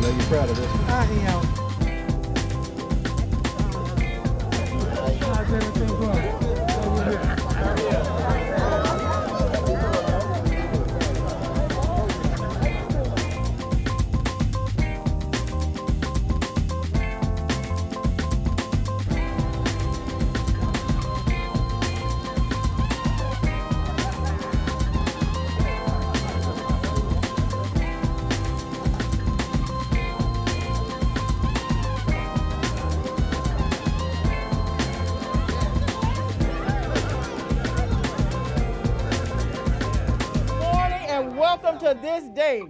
know you're proud of this one. I am. How's everything going? Over here. Welcome to this day.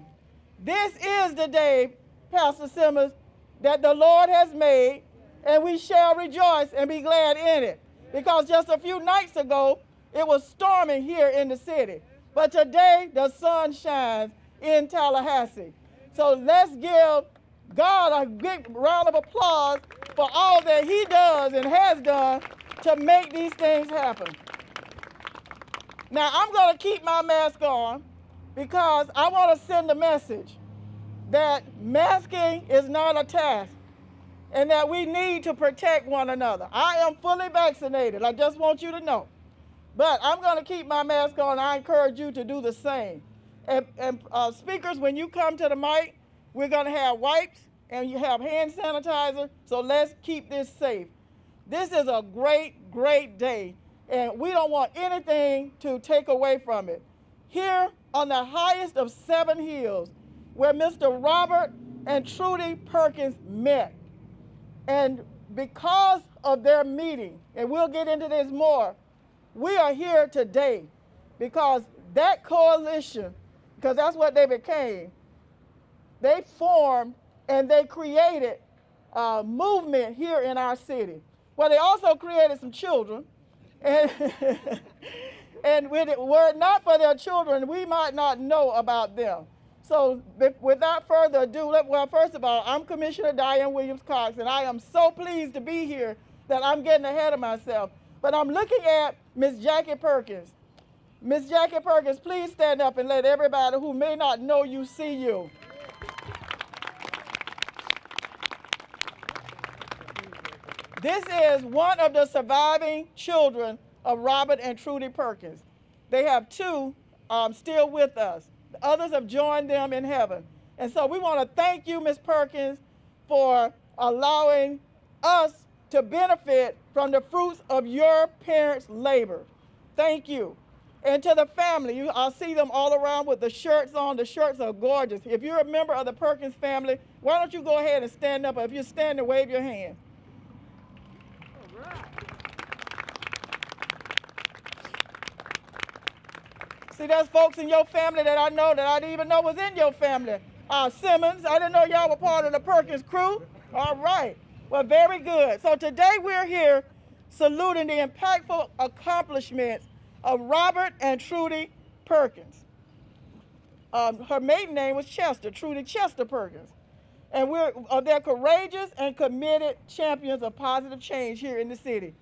This is the day, Pastor Simmons, that the Lord has made, and we shall rejoice and be glad in it. Because just a few nights ago, it was storming here in the city. But today, the sun shines in Tallahassee. So let's give God a big round of applause for all that he does and has done to make these things happen. Now, I'm going to keep my mask on, because I want to send a message that masking is not a task and that we need to protect one another. I am fully vaccinated. I just want you to know. But I'm going to keep my mask on. I encourage you to do the same. And speakers, when you come to the mic, we're going to have wipes and you have hand sanitizer. So let's keep this safe. This is a great, great day, and we don't want anything to take away from it. Here on the highest of 7 hills, where Mr. Robert and Trudie Perkins met. And because of their meeting, and we'll get into this more, we are here today because that coalition, because that's what they became, they formed and they created a movement here in our city. Well, they also created some children, and and were it not for their children, we might not know about them. So without further ado, well, first of all, I'm Commissioner Dianne Williams-COX, and I am so pleased to be here that I'm getting ahead of myself. But I'm looking at Miss Jackie Perkins. Miss Jackie Perkins, please stand up and let everybody who may not know you see you. This is one of the surviving children of Robert and Trudie Perkins. They have 2 still with us. The others have joined them in heaven. And so we want to thank you, Ms. Perkins, for allowing us to benefit from the fruits of your parents' labor. Thank you. And to the family, I'll see them all around with the shirts on. The shirts are gorgeous. If you're a member of the Perkins family, why don't you go ahead and stand up? If you're standing, wave your hand. See, there's folks in your family that I know that I didn't even know was in your family. Simmons, I didn't know y'all were part of the Perkins crew. All right. Well, very good. So today we're here saluting the impactful accomplishments of Robert and Trudie Perkins. Her maiden name was Chester, Trudie Chester Perkins. And they're courageous and committed champions of positive change here in the city.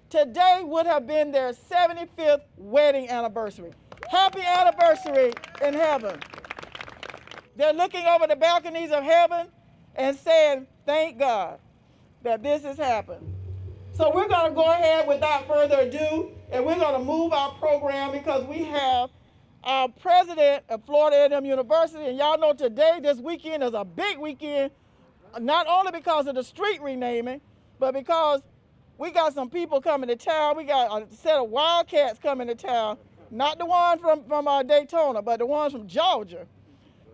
Today would have been their 75th wedding anniversary. Happy anniversary in heaven. They're looking over the balconies of heaven and saying, thank God that this has happened. So we're going to go ahead without further ado, and we're going to move our program because we have our president of Florida A&M University, and y'all know today, this weekend is a big weekend, not only because of the street renaming, but because we got some people coming to town. We got a set of Wildcats coming to town. Not the one from Daytona, but the ones from Georgia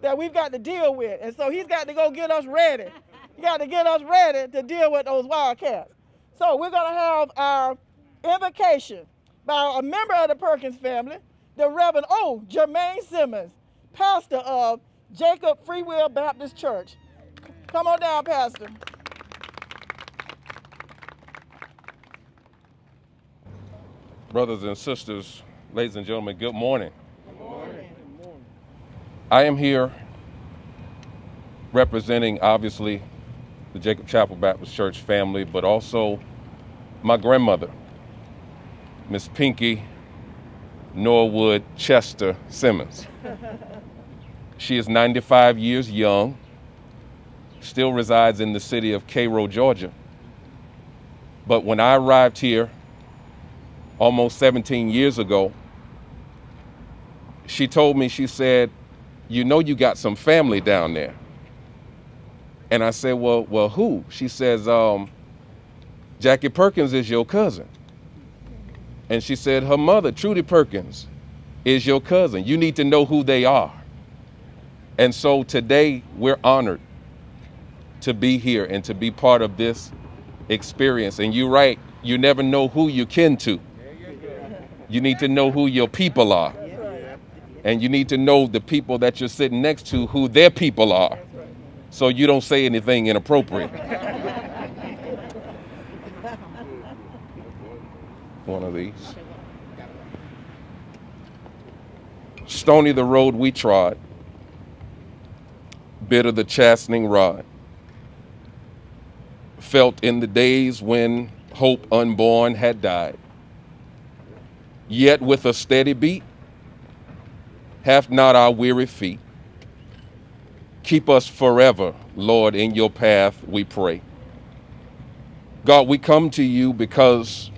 that we've got to deal with. And so he's got to go get us ready. He got to get us ready to deal with those Wildcats. So we're going to have our invocation by a member of the Perkins family, the Reverend JERMAINE Simmons, pastor of Jacob Free Will Baptist Church. Come on down, Pastor. Brothers and sisters, ladies and gentlemen, good morning. Good morning. I am here representing, obviously, the Jacob Chapel Baptist Church family, but also my grandmother, Miss Pinky Norwood Chester Simmons. She is 95 years young. still resides in the city of Cairo, Georgia. But when I arrived here almost 17 years ago, she told me, she said, you know you got some family down there. And I said, well, who? She says, Jackie Perkins is your cousin. And she said, her mother, Trudie Perkins, is your cousin. You need to know who they are. And so today we're honored to be here and to be part of this experience. And you're right, you never know who you're kin to. You need to know who your people are. And you need to know the people that you're sitting next to, who their people are, so you don't say anything inappropriate. One of these. Stony the road we trod, bitter the chastening rod, felt in the days when hope unborn had died. Yet with a steady beat, have not our weary feet. Keep us forever, Lord, in your path, we pray. God, we come to you because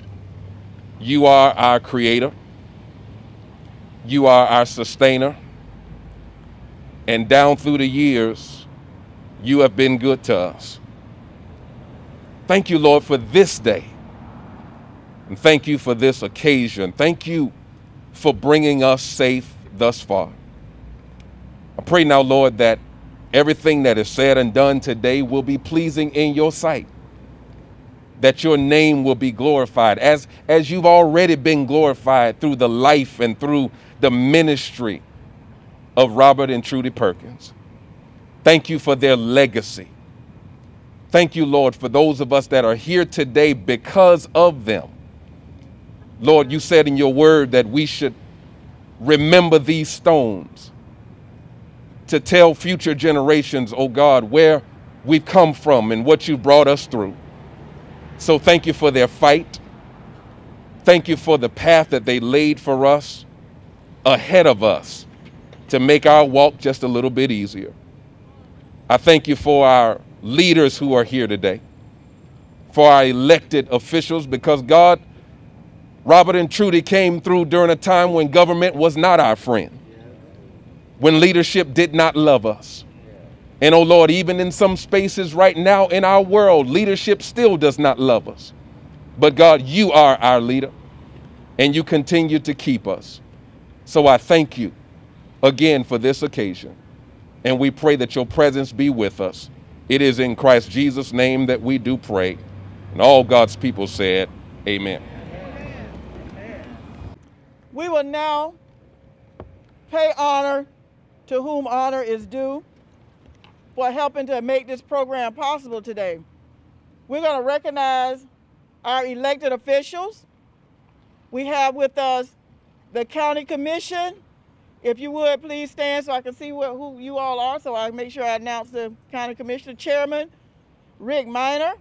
you are our creator. You are our sustainer. And down through the years, you have been good to us. Thank you, Lord, for this day. And thank you for this occasion. Thank you for bringing us safe thus far. I pray now, Lord, that everything that is said and done today will be pleasing in your sight, that your name will be glorified as you've already been glorified through the life and through the ministry of Robert and Trudie Perkins. Thank you for their legacy. Thank you, Lord, for those of us that are here today because of them. Lord, you said in your word that we should remember these stones to tell future generations, oh God, where we've come from and what you brought us through. So thank you for their fight. Thank you for the path that they laid for us ahead of us to make our walk just a little bit easier. I thank you for our leaders who are here today, for our elected officials, because God, Robert and Trudie came through during a time when government was not our friend, when leadership did not love us. And oh Lord, even in some spaces right now in our world, leadership still does not love us. But God, you are our leader and you continue to keep us. So I thank you again for this occasion. And we pray that your presence be with us. It is in Christ Jesus' name that we do pray. And all God's people said, amen. We will now pay honor to whom honor is due for helping to make this program possible today. We're going to recognize our elected officials. We have with us the County Commission. If you would, please stand so I can see who you all are, so I make sure I announce the County Commissioner. Chairman Rick Miner,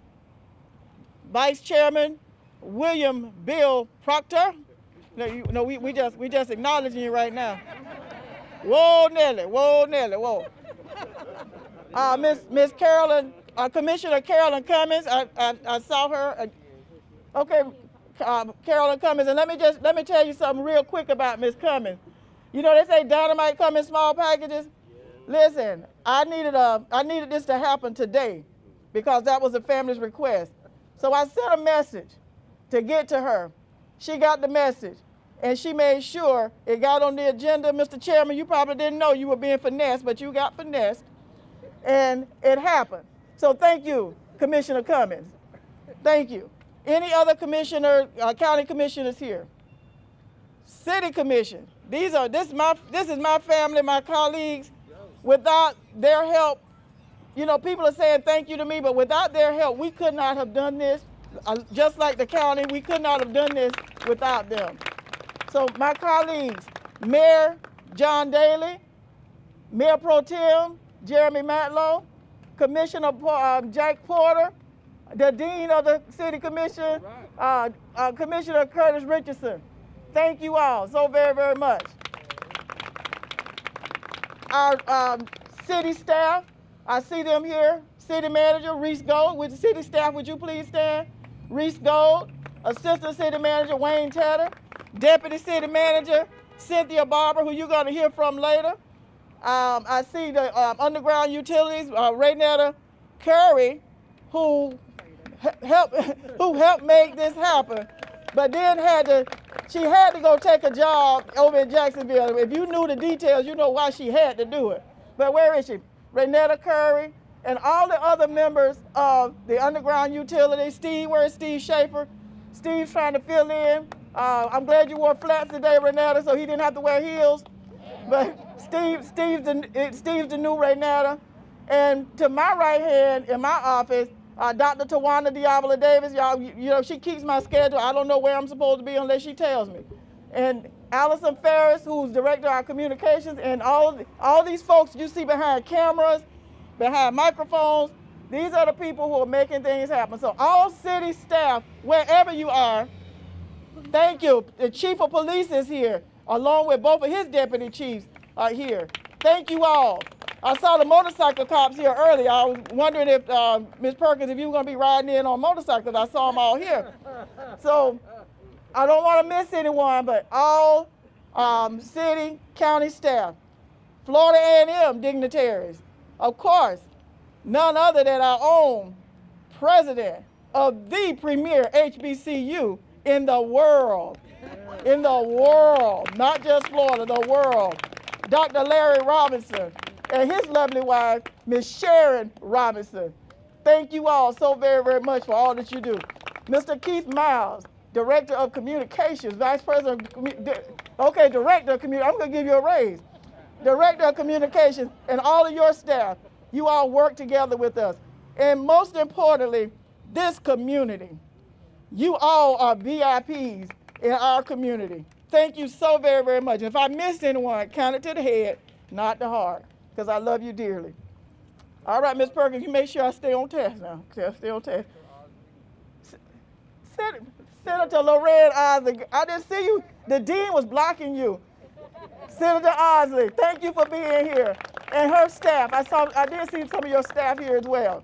Vice Chairman William Bill Proctor. No, we just acknowledging you right now. Whoa, Nelly, whoa, Nelly, whoa. Miss Carolyn, Commissioner Carolyn Cummings, I saw her. Okay, Carolyn Cummings, and let me tell you something real quick about Miss Cummings. You know, they say dynamite come in small packages. Listen, I needed this to happen today because that was the family's request. So I sent a message to get to her. She got the message, and she made sure it got on the agenda. Mr. Chairman, you probably didn't know you were being finessed, but you got finessed, and it happened. So thank you, Commissioner Cummings. Thank you. Any other commissioner, county commissioners here? City Commission. This is my family, my colleagues. Without their help, you know, people are saying thank you to me, but without their help, we could not have done this. Just like the county, we could not have done this without them. So my colleagues, Mayor John DAILEY, Mayor Pro Tem Jeremy Matlow, Commissioner Jack Porter, the Dean of the City Commission, Commissioner Curtis Richardson. Thank you all so very, very much. Our city staff, I see them here, City Manager Reese Gold. With the city staff, would you please stand? Reese Gold. Assistant City Manager Wayne Tedder. Deputy City Manager Cynthia Barber, who you're going to hear from later. I see the Underground Utilities, Raynetta Curry, who helped make this happen, but then she had to go take a job over in Jacksonville. If you knew the details, you know why she had to do it. But where is she? Raynetta Curry and all the other members of the Underground Utilities. Steve, where's Steve Schaefer? Steve's trying to fill in. I'm glad you wore flats today, Raynetta, so he didn't have to wear heels. But Steve's the new Raynetta. And to my right hand in my office, Dr. Tawana Diablo Davis, y'all, you know, she keeps my schedule. I don't know where I'm supposed to be unless she tells me. And Allison Ferris, who's director of our communications, and all these folks you see behind cameras, behind microphones, these are the people who are making things happen. So all city staff, wherever you are, thank you. The chief of police is here, along with both of his deputy chiefs are here. Thank you all. I saw the motorcycle cops here earlier. I was wondering if, Ms. Perkins, if you were going to be riding in on motorcycles. I saw them all here. So I don't want to miss anyone, but all city, county staff, Florida A&M dignitaries, of course, none other than our own president of the premier HBCU in the world, not just Florida, the world, Dr. Larry Robinson, and his lovely wife, Ms. Sharon Robinson. Thank you all so very, very much for all that you do. Mr. Keith Miles, Director of Communications, Vice President, Director of Communications, I'm gonna give you a raise. Director of Communications and all of your staff, you all work together with us. And most importantly, this community. You all are VIPs in our community. Thank you so very, very much. If I missed anyone, count it to the head, not the heart, because I love you dearly. All right, Ms. Perkins, you make sure I stay on task now. Stay on task. Senator Lorraine Osley, I didn't see you. The dean was blocking you. Senator Osley, thank you for being here. And her staff, I did see some of your staff here as well.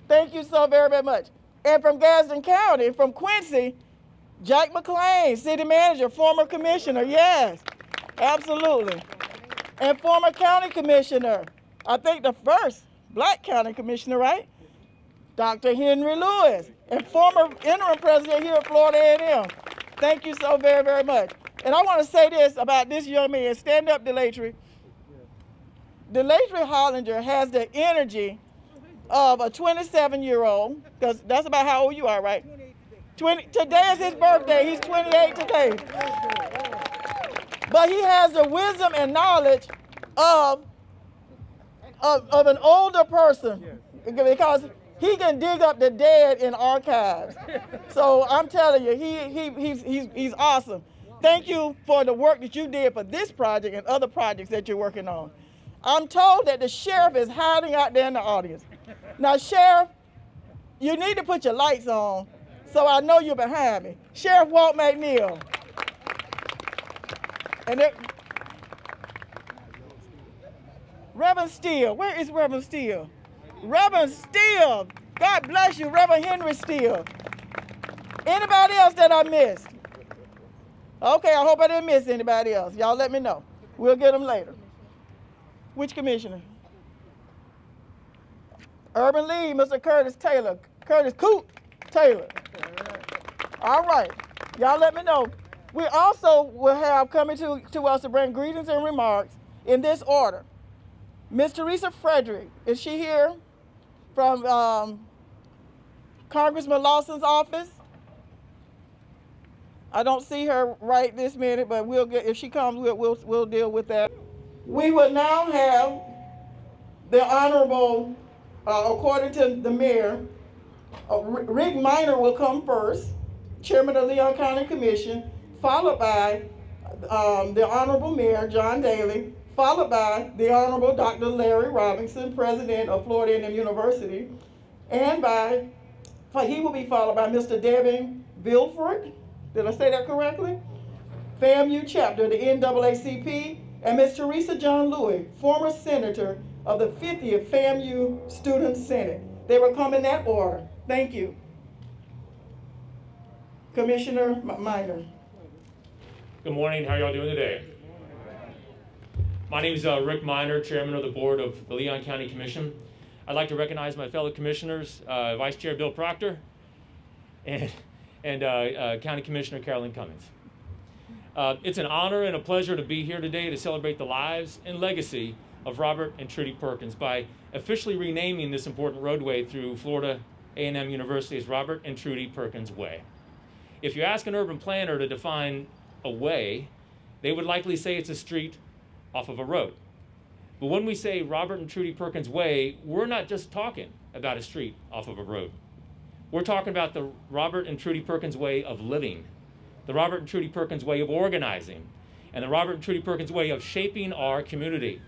Thank you so very, very much. And from Gadsden County, from Quincy, Jack McLean, city manager, former commissioner, yes, absolutely. And former county commissioner, I think the first black county commissioner, right? Dr. Henry Lewis, and former interim president here at Florida A&M. Thank you so very, very much. And I want to say this about this young man. Stand up, DeLatry. DeLatry Hollinger has the energy of a 27-year-old, because that's about how old you are, right? 28 today. Today is his birthday. He's 28 today. But he has the wisdom and knowledge of an older person, because he can dig up the dead in archives. So I'm telling you, he's awesome. Thank you for the work that you did for this project and other projects that you're working on. I'm told that the sheriff is hiding out there in the audience. Now, Sheriff, you need to put your lights on so I know you're behind me. Sheriff Walt McNeil. And Reverend Steele, where is Reverend Steele? Reverend Steele, God bless you, Reverend Henry Steele. Anybody else that I missed? Okay, I hope I didn't miss anybody else. Y'all let me know. We'll get them later. Which commissioner? Urban League, Mr. Curtis Taylor. Curtis Coop Taylor. All right, y'all let me know. We also will have coming to us to bring greetings and remarks in this order. Ms. Teresa Frederick, is she here? From Congressman Lawson's office. I don't see her right this minute, but we'll get, if she comes, we'll deal with that. We will now have the Honorable, according to the mayor, Rick Minor will come first, Chairman of Leon County Commission, followed by the Honorable Mayor, John Dailey, followed by the Honorable Dr. Larry Robinson, President of Florida A&M University, and he will be followed by Mr. Devin VILFRARD, did I say that correctly? FAMU chapter, the NAACP, and Ms. Teresa John Louis, former senator of the 50th FAMU Student Senate. They will come in that order. Thank you. Commissioner Minor. Good morning. How are y'all doing today? My name is Rick Minor, Chairman of the Board of the Leon County Commission. I'd like to recognize my fellow commissioners, Vice Chair Bill Proctor and County Commissioner Carolyn Cummings. It's an honor and a pleasure to be here today to celebrate the lives and legacy of Robert and Trudie Perkins by officially renaming this important roadway through Florida A&M University as Robert and Trudie Perkins Way. If you ask an urban planner to define a way, they would likely say it's a street off of a road. But when we say Robert and Trudie Perkins Way, we're not just talking about a street off of a road. We're talking about the Robert and Trudie Perkins way of living, the Robert and Trudie Perkins way of organizing, and the Robert and Trudie Perkins way of shaping our community.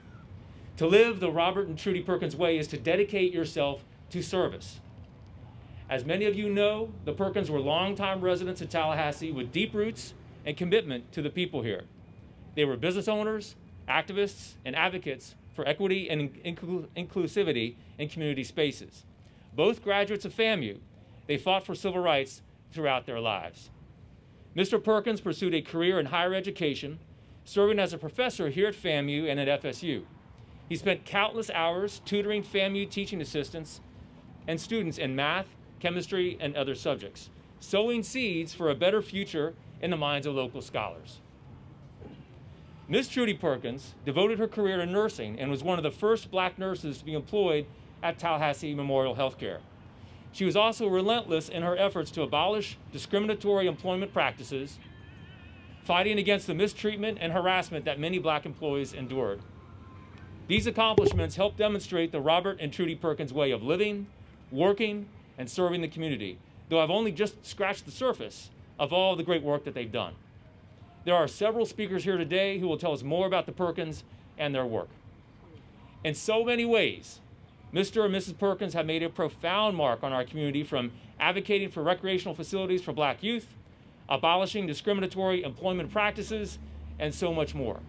To live the Robert and Trudie Perkins way is to dedicate yourself to service. As many of you know, the Perkins were longtime residents of Tallahassee with deep roots and commitment to the people here. They were business owners, activists, and advocates for equity and inclusivity in community spaces. Both graduates of FAMU, they fought for civil rights throughout their lives. Mr. Perkins pursued a career in higher education, serving as a professor here at FAMU and at FSU. He spent countless hours tutoring FAMU teaching assistants and students in math, chemistry, and other subjects, sowing seeds for a better future in the minds of local scholars. Ms. Trudie Perkins devoted her career to nursing and was one of the first black nurses to be employed at Tallahassee Memorial Healthcare. She was also relentless in her efforts to abolish discriminatory employment practices, fighting against the mistreatment and harassment that many black employees endured. These accomplishments helped demonstrate the Robert and Trudie Perkins way of living, working, and serving the community, though I've only just scratched the surface of all the great work that they've done. There are several speakers here today who will tell us more about the Perkins and their work. In so many ways, Mr. and Mrs. Perkins have made a profound mark on our community, from advocating for recreational facilities for black youth, abolishing discriminatory employment practices, and so much more.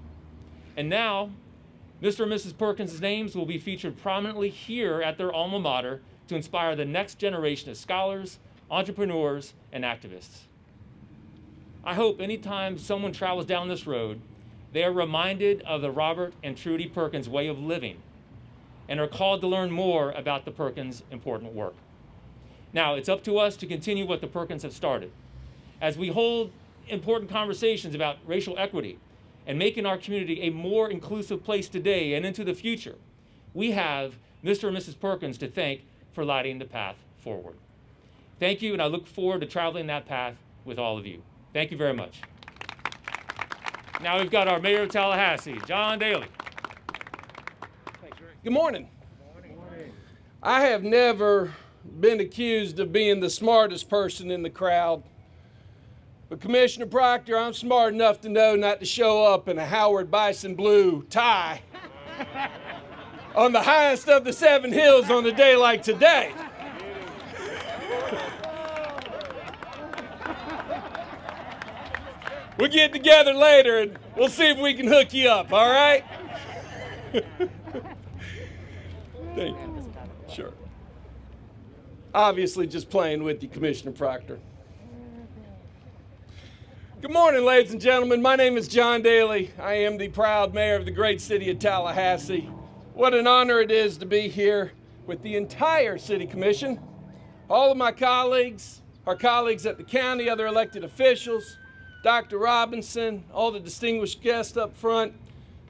And now, Mr. and Mrs. Perkins' names will be featured prominently here at their alma mater to inspire the next generation of scholars, entrepreneurs, and activists. I hope anytime someone travels down this road, they are reminded of the Robert and Trudie Perkins way of living and are called to learn more about the Perkins' important work. Now, it's up to us to continue what the Perkins have started. As we hold important conversations about racial equity and making our community a more inclusive place today and into the future, we have Mr. and Mrs. Perkins to thank for lighting the path forward. Thank you, and I look forward to traveling that path with all of you. Thank you very much. Now we've got our Mayor of Tallahassee, John DAILEY. Good morning. Good morning. I have never been accused of being the smartest person in the crowd. But Commissioner Proctor, I'm smart enough to know not to show up in a Howard Bison blue tie on the highest of the 7 hills on a day like today. We'll get together later and we'll see if we can hook you up, all right? Thank you. Sure. Obviously just playing with you, Commissioner Proctor. Good morning, ladies and gentlemen. My name is John DAILEY. I am the proud mayor of the great city of Tallahassee. What an honor it is to be here with the entire city commission, all of my colleagues, our colleagues at the county, other elected officials, Dr. Robinson, all the distinguished guests up front,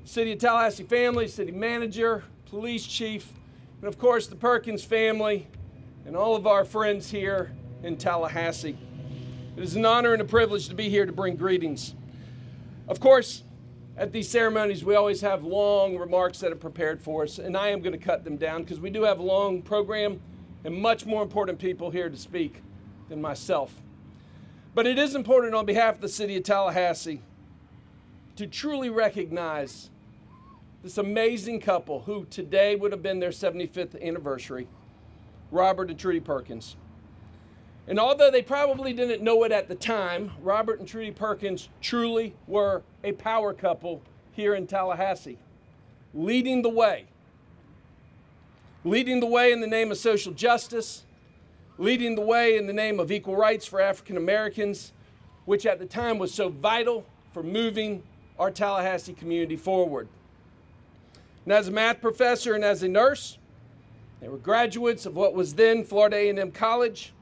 City of Tallahassee family, city manager, police chief, and of course the Perkins family and all of our friends here in Tallahassee. It is an honor and a privilege to be here to bring greetings. Of course, at these ceremonies we always have long remarks that are prepared for us, and I am going to cut them down because we do have a long program and much more important people here to speak than myself. But it is important on behalf of the city of Tallahassee to truly recognize this amazing couple who today would have been their 75th anniversary, Robert and Trudie Perkins. And although they probably didn't know it at the time, Robert and Trudie Perkins truly were a power couple here in Tallahassee, leading the way leading the way in the name of social justice, leading the way in the name of equal rights for African Americans, which at the time was so vital for moving our Tallahassee community forward. And as a math professor and as a nurse, they were graduates of what was then Florida A&M College,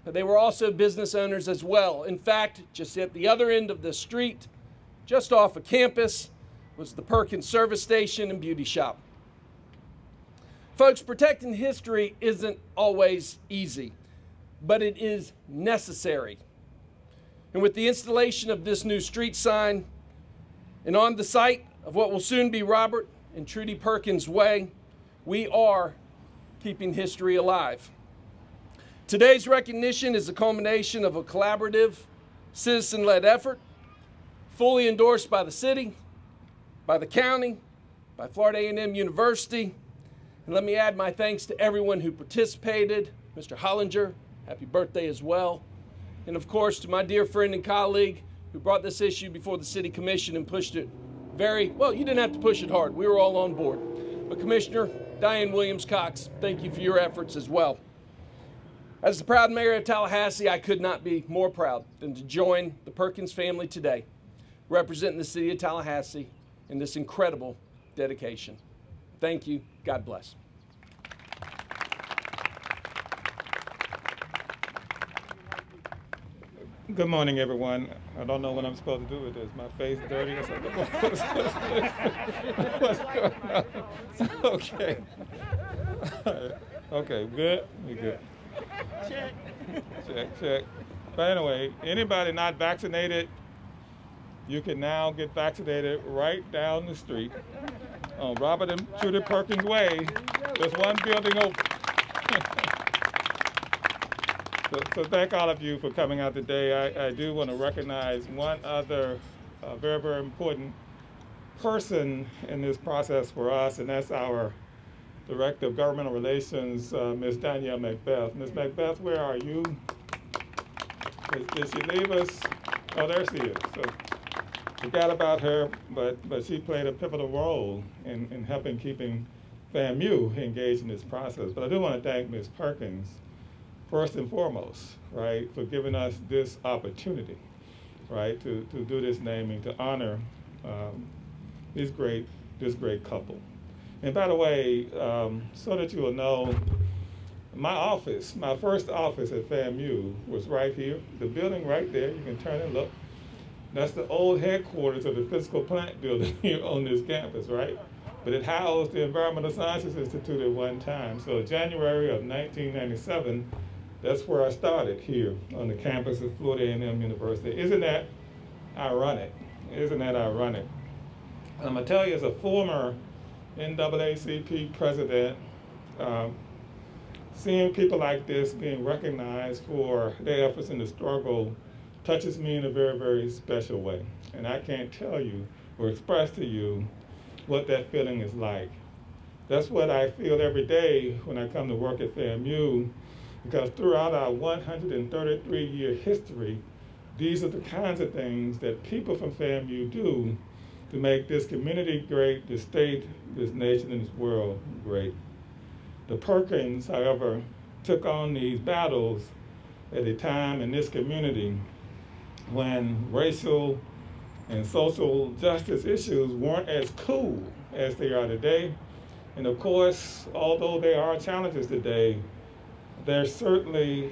but they were also business owners as well. In fact, just at the other end of the street, just off of campus, was the Perkins service station and beauty shop. Folks, protecting history isn't always easy, but it is necessary. And with the installation of this new street sign, and on the site of what will soon be Robert and Trudie Perkins Way, we are keeping history alive. Today's recognition is a culmination of a collaborative, citizen-led effort, fully endorsed by the city, by the county, by Florida A&M University. And let me add my thanks to everyone who participated. Mr. Hollinger, happy birthday as well. And of course, to my dear friend and colleague who brought this issue before the City Commission and pushed it very, well, you didn't have to push it hard. We were all on board. But Commissioner DIANNE Williams-COX, thank you for your efforts as well. As the proud mayor of Tallahassee, I could not be more proud than to join the Perkins family today, representing the city of Tallahassee in this incredible dedication. Thank you. God bless. Good morning, everyone. I don't know what I'm supposed to do with this. My face dirty or something. What's going on? Okay. Okay, good? We good. Check. Check, check. But anyway, anybody not vaccinated, you can now get vaccinated right down the street on Robert and Trudie Perkins Way. There's one building open. So thank all of you for coming out today. I do want to recognize one other very, very important person in this process for us, and that's our Director of Governmental Relations, Ms. Danielle Macbeth. Ms. Macbeth, where are you? Did she leave us? Oh, there she is. So, forgot about her, but she played a pivotal role in helping keeping FAMU engaged in this process. But I do want to thank Ms. Perkins, first and foremost, right, for giving us this opportunity, right, to do this naming, to honor this great couple. And by the way, so that you will know, my office, my first office at FAMU was right here, the building right there. You can turn and look. That's the old headquarters of the physical plant building here on this campus, right? But it housed the Environmental Sciences Institute at one time. So January of 1997, that's where I started here on the campus of Florida A&M University. Isn't that ironic? Isn't that ironic? I'm gonna tell you, as a former NAACP president, seeing people like this being recognized for their efforts in the struggle touches me in a very, very special way. And I can't tell you or express to you what that feeling is like. That's what I feel every day when I come to work at FAMU, because throughout our 133-year history, these are the kinds of things that people from FAMU do to make this community great, this state, this nation, and this world great. The Perkins, however, took on these battles at a time in this community when racial and social justice issues weren't as cool as they are today. And of course, although there are challenges today, they certainly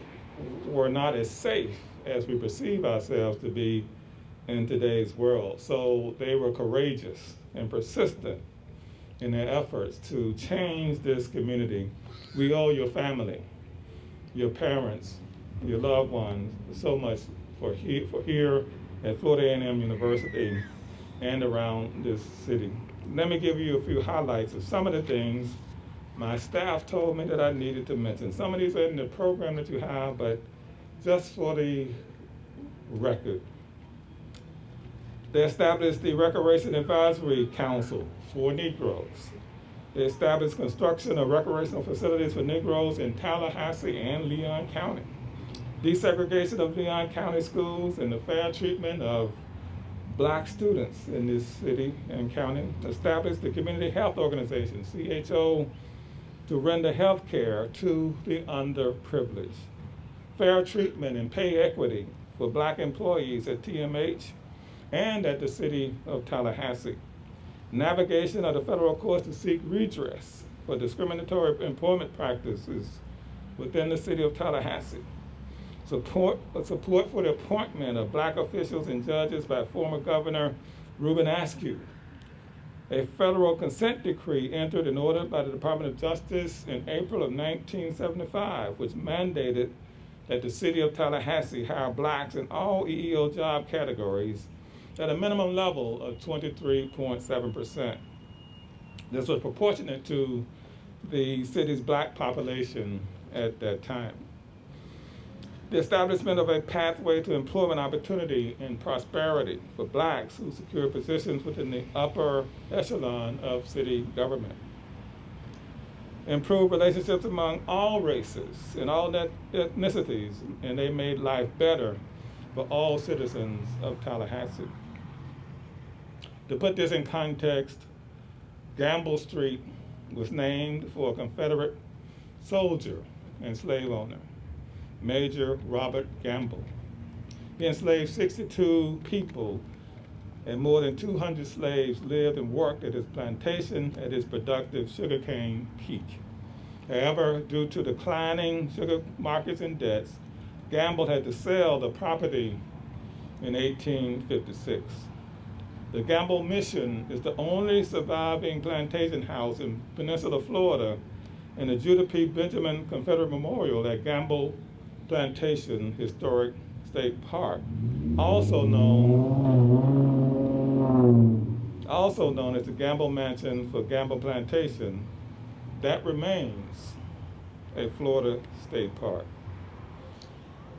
were not as safe as we perceive ourselves to be in today's world. So they were courageous and persistent in their efforts to change this community. We owe your family, your parents, your loved ones so much for here at Florida A&M University and around this city. Let me give you a few highlights of some of the things my staff told me that I needed to mention. Some of these are in the program that you have, but just for the record. They established the Recreation Advisory Council for Negroes. They established construction of recreational facilities for Negroes in Tallahassee and Leon County. Desegregation of Leon County schools and the fair treatment of Black students in this city and county. Established the Community Health Organization, CHO to render health care to the underprivileged, fair treatment and pay equity for Black employees at TMH and at the City of Tallahassee, navigation of the federal courts to seek redress for discriminatory employment practices within the City of Tallahassee, support for the appointment of Black officials and judges by former Governor Ruben Askew, a federal consent decree entered and ordered by the Department of Justice in April of 1975, which mandated that the City of Tallahassee hire Blacks in all EEO job categories at a minimum level of 23.7%. This was proportionate to the city's Black population at that time. The establishment of a pathway to employment opportunity and prosperity for Blacks who secure positions within the upper echelon of city government. Improved relationships among all races and all ethnicities, and they made life better for all citizens of Tallahassee. To put this in context, Gamble Street was named for a Confederate soldier and slave owner, Major Robert Gamble. He enslaved 62 people, and more than 200 slaves lived and worked at his plantation at his productive sugarcane peak. However, due to declining sugar markets and debts, Gamble had to sell the property in 1856. The Gamble Mission is the only surviving plantation house in Peninsula, Florida, and the Judah P. Benjamin Confederate Memorial at Gamble Plantation Historic State Park, also known as the Gamble Mansion for Gamble Plantation, that remains a Florida state park.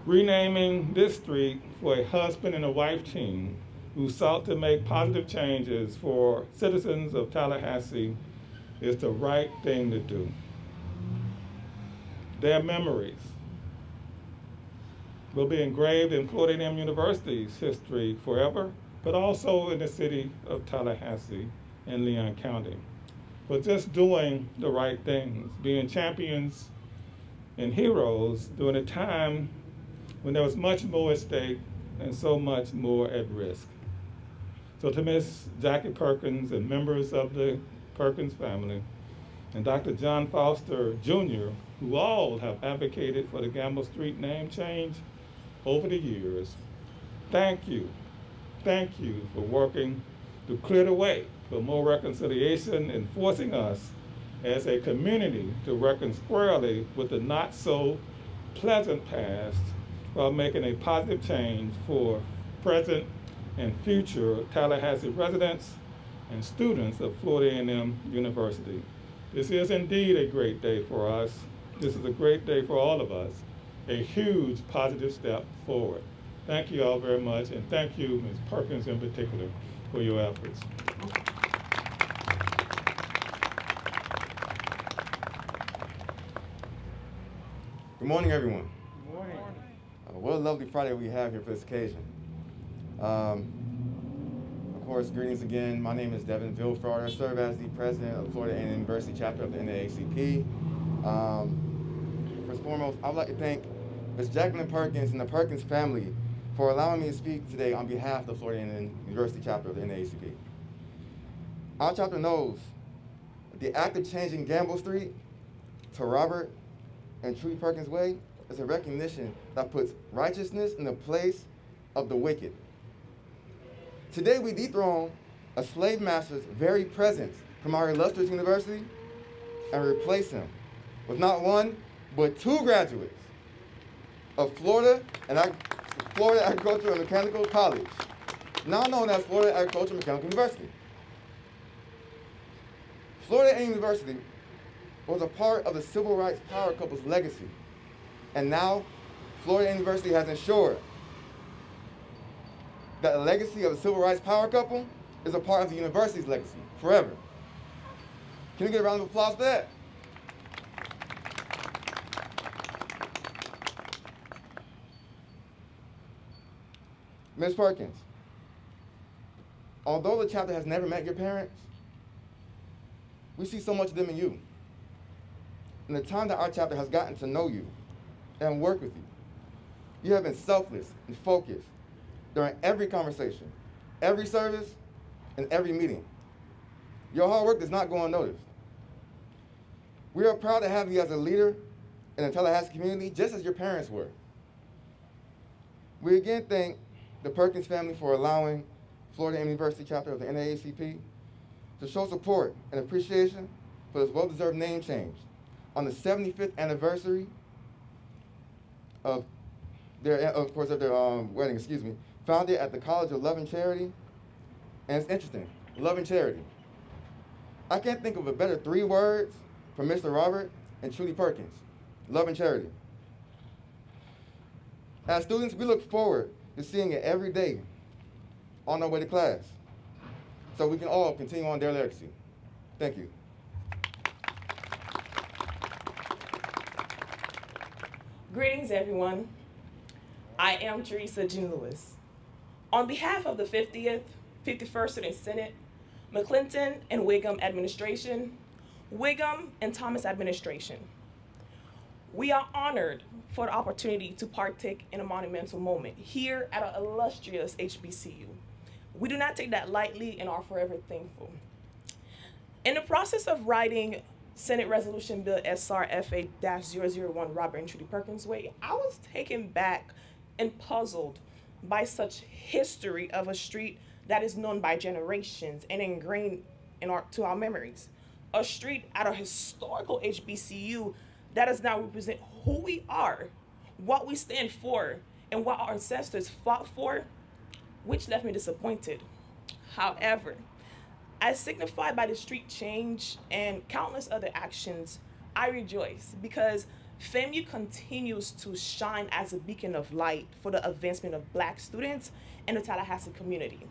Renaming this street for a husband and a wife team who sought to make positive changes for citizens of Tallahassee is the right thing to do. Their memories will be engraved in Florida A&M University's history forever, but also in the city of Tallahassee and Leon County, for just doing the right things, being champions and heroes during a time when there was much more at stake and so much more at risk. So to Ms. Jackie Perkins and members of the Perkins family, and Dr. John Foster Jr., who all have advocated for the Gamble Street name change over the years, thank you for working to clear the way for more reconciliation and forcing us as a community to reckon squarely with the not so pleasant past while making a positive change for present and future Tallahassee residents and students of Florida A&M University. This is indeed a great day for us. This is a great day for all of us, a huge positive step forward. Thank you all very much, and thank you, Ms. Perkins in particular, for your efforts. Good morning, everyone. Good morning. What a lovely Friday we have here for this occasion. Of course, greetings again. My name is Devin VILFRARD. I serve as the president of the Florida A&M University chapter of the NAACP. First and foremost, I would like to thank Ms. Jacqueline Perkins and the Perkins family for allowing me to speak today on behalf of the Florida A&M University chapter of the NAACP. Our chapter knows that the act of changing Gamble Street to Robert and Trudie Perkins Way is a recognition that puts righteousness in the place of the wicked. Today we dethrone a slave master's very presence from our illustrious university and replace him with not one, but two graduates of Florida Agricultural and Mechanical College, now known as Florida Agricultural and Mechanical University. Florida A&M University was a part of the civil rights power couple's legacy, and now Florida University has ensured that the legacy of the civil rights power couple is a part of the university's legacy forever. Can we get a round of applause for that? Ms. Perkins, although the chapter has never met your parents, we see so much of them in you. in the time that our chapter has gotten to know you and work with you. You have been selfless and focused during every conversation, every service, and every meeting. Your hard work does not go unnoticed. We are proud to have you as a leader in the Tallahassee community, just as your parents were. We again thank the Perkins family for allowing Florida University chapter of the NAACP to show support and appreciation for this well-deserved name change on the 75th anniversary of their, wedding, founded at the College of Love and Charity. And it's interesting, love and charity. I can't think of a better 3 words for Mr. Robert and Trudie Perkins, love and charity. As students, we look forward to seeing it every day on our way to class, so we can all continue on their legacy. Thank you. Greetings, everyone. I am THERESA Jean Lewis. On behalf of the 50th, 51st Student Senate, McClinton and Wiggum administration, Wiggum and Thomas administration, we are honored for the opportunity to partake in a monumental moment here at our illustrious HBCU. We do not take that lightly and are forever thankful. In the process of writing Senate Resolution Bill SR FA-001 Robert and Trudie Perkins Way, I was taken back and puzzled by such history of a street that is known by generations and ingrained in to our memories. A street at a historical HBCU that does now represent who we are, what we stand for, and what our ancestors fought for, which left me disappointed. However, as signified by the street change and countless other actions, I rejoice because FAMU continues to shine as a beacon of light for the advancement of Black students and the Tallahassee community.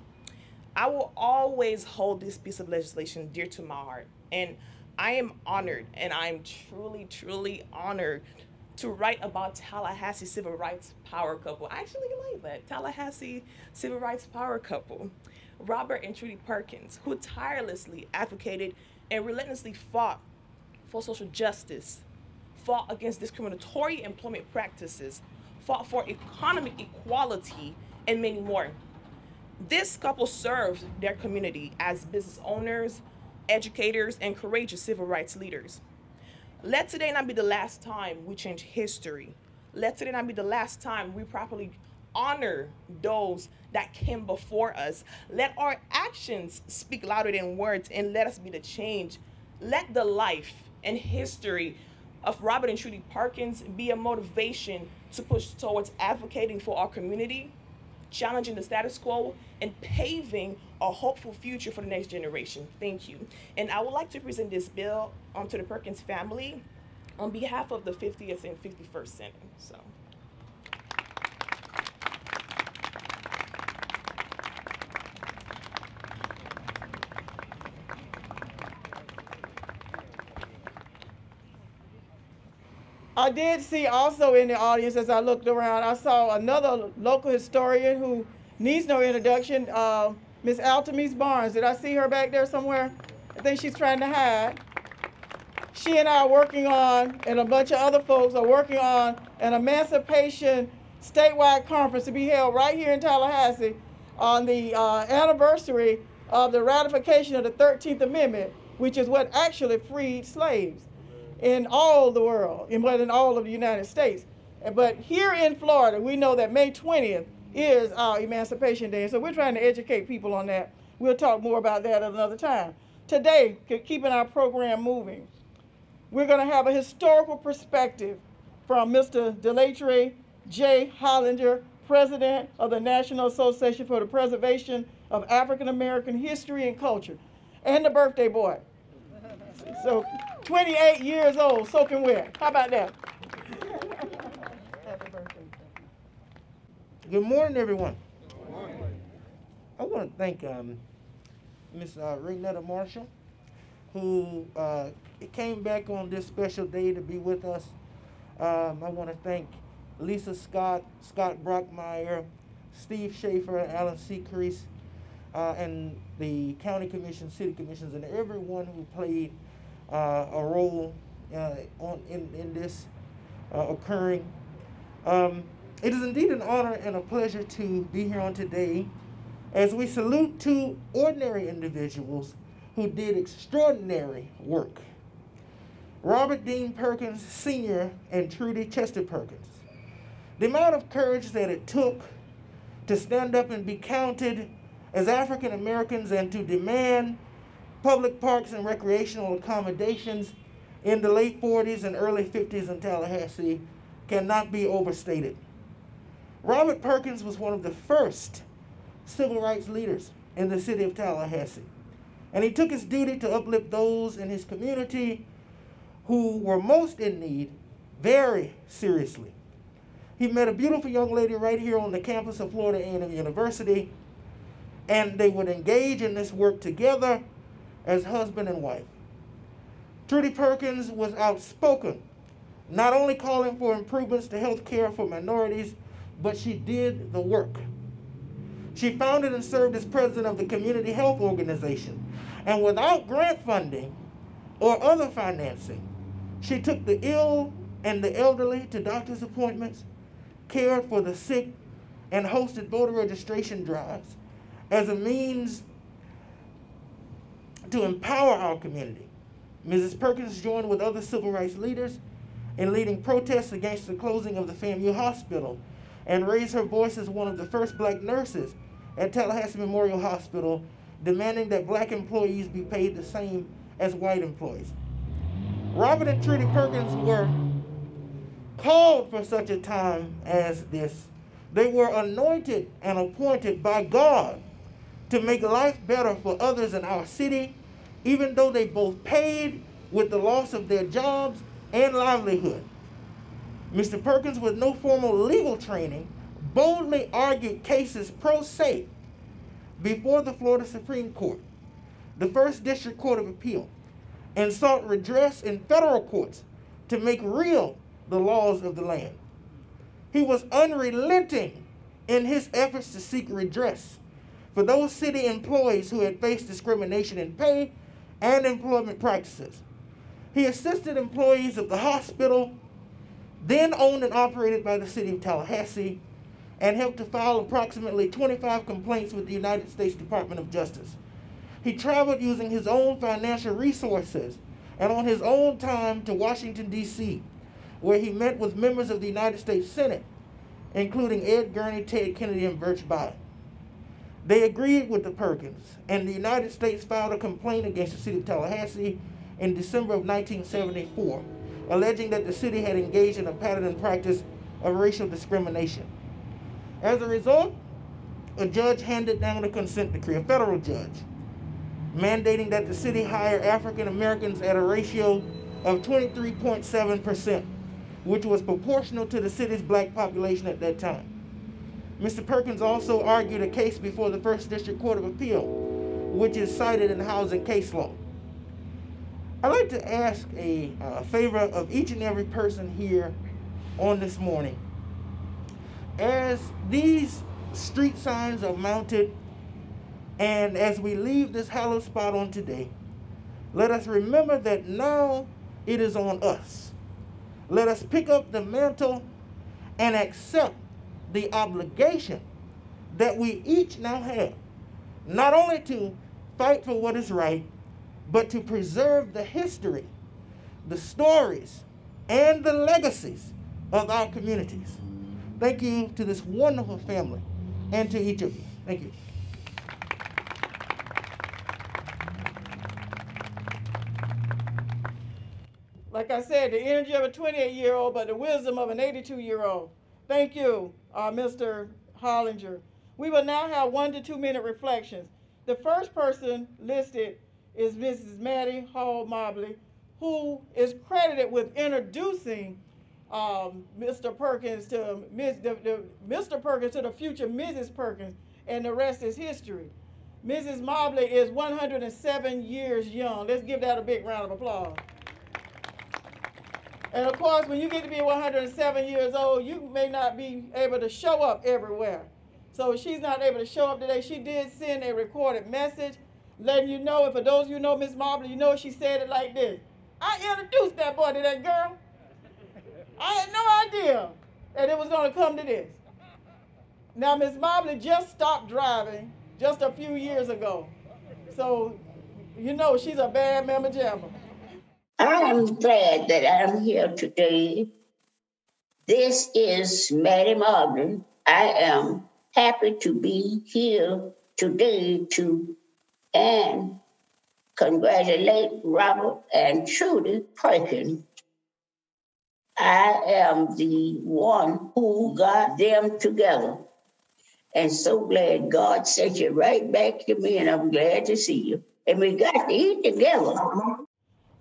I will always hold this piece of legislation dear to my heart, and I am honored, and I'm truly, truly honored to write about Tallahassee Civil Rights Power Couple. I actually like that, Tallahassee Civil Rights Power Couple. Robert and Trudie Perkins, who tirelessly advocated and relentlessly fought for social justice, fought against discriminatory employment practices, fought for economic equality, and many more. This couple served their community as business owners, educators, and courageous civil rights leaders. Let today not be the last time we change history. Let today not be the last time we properly honor those that came before us. Let our actions speak louder than words, and let us be the change. Let the life and history of Robert and Trudie Perkins be a motivation to push towards advocating for our community, challenging the status quo, and paving a hopeful future for the next generation. Thank you. And I would like to present this bill to the Perkins family on behalf of the 50th and 51st Senate. So. I did see also in the audience, as I looked around, I saw another local historian who needs no introduction, Miss Altamise Barnes. Did I see her back there somewhere? I think she's trying to hide. She and I are working on, and a bunch of other folks are working on, an emancipation statewide conference to be held right here in Tallahassee on the anniversary of the ratification of the 13th Amendment, which is what actually freed slaves in all the world, in all of the United States. But here in Florida, we know that May 20th is our Emancipation Day, so we're trying to educate people on that. We'll talk more about that at another time. Today, keeping our program moving, we're going to have a historical perspective from Mr. Delatry J. Hollinger, President of the National Association for the Preservation of African American History and Culture, and the birthday boy. So 28 years old, soaking wet. How about that? Happy birthday. Good morning, everyone. Good morning. I want to thank Ms. Renetta Marshall, who came back on this special day to be with us. I want to thank Lisa Scott, Scott Brockmeyer, Steve Schaefer, Alan Seacrease, and the county commission, city commissions, and everyone who played a role in this occurring. It is indeed an honor and a pleasure to be here on today as we salute two ordinary individuals who did extraordinary work. Robert Dean Perkins Sr. and Trudie Chester Perkins. The amount of courage that it took to stand up and be counted as African Americans and to demand public parks and recreational accommodations in the late 40s and early 50s in Tallahassee cannot be overstated. Robert Perkins was one of the first civil rights leaders in the city of Tallahassee, and he took his duty to uplift those in his community who were most in need very seriously. He met a beautiful young lady right here on the campus of Florida A&M University, and they would engage in this work together as husband and wife. Trudie Perkins was outspoken, not only calling for improvements to health care for minorities, but she did the work. She founded and served as president of the Community Health Organization, and without grant funding or other financing, she took the ill and the elderly to doctor's appointments, cared for the sick, and hosted voter registration drives as a means to empower our community. Mrs. Perkins joined with other civil rights leaders in leading protests against the closing of the FAMU hospital and raised her voice as one of the first black nurses at Tallahassee Memorial Hospital, demanding that black employees be paid the same as white employees. Robert and Trudie Perkins were called for such a time as this. They were anointed and appointed by God to make life better for others in our city, even though they both paid with the loss of their jobs and livelihood. Mr. Perkins, with no formal legal training, boldly argued cases pro se before the Florida Supreme Court, the First District Court of Appeal, and sought redress in federal courts to make real the laws of the land. He was unrelenting in his efforts to seek redress for those city employees who had faced discrimination in pay and employment practices. He assisted employees of the hospital, then owned and operated by the city of Tallahassee, and helped to file approximately 25 complaints with the United States Department of Justice. He traveled using his own financial resources and on his own time to Washington, D.C., where he met with members of the United States Senate, including Ed Gurney, Ted Kennedy, and Birch Bayh. They agreed with the Perkins, and the United States filed a complaint against the city of Tallahassee in December of 1974, alleging that the city had engaged in a pattern and practice of racial discrimination. As a result, a judge handed down a consent decree, a federal judge, mandating that the city hire African Americans at a ratio of 23.7%, which was proportional to the city's black population at that time. Mr. Perkins also argued a case before the First District Court of Appeal, which is cited in housing case law. I'd like to ask a favor of each and every person here on this morning. As these street signs are mounted, and as we leave this hallowed spot on today, let us remember that now it is on us. Let us pick up the mantle and accept the obligation that we each now have, not only to fight for what is right, but to preserve the history, the stories, and the legacies of our communities. Thank you to this wonderful family and to each of you. Thank you. Like I said, the energy of a 28-year-old, but the wisdom of an 82-year-old. Thank you, Mr. Hollinger. We will now have 1 to 2 minute reflections. The first person listed is Mrs. Maddie Hall Mobley, who is credited with introducing Mr. Perkins to Mr. Perkins to the future Mrs. Perkins, and the rest is history. Mrs. Mobley is 107 years young. Let's give that a big round of applause. And of course, when you get to be 107 years old, you may not be able to show up everywhere. So she's not able to show up today. She did send a recorded message letting you know, and for those of you who know Ms. Mobley, you know she said it like this: I introduced that boy to that girl. I had no idea that it was going to come to this. Now, Miss Mobley just stopped driving just a few years ago. So, you know, she's a bad mamma jamma. I am glad that I'm here today. This is Maddie Marvin. I am happy to be here today and congratulate Robert and Trudie Perkins. I am the one who got them together. And so glad God sent you right back to me, and I'm glad to see you. And we got to eat together.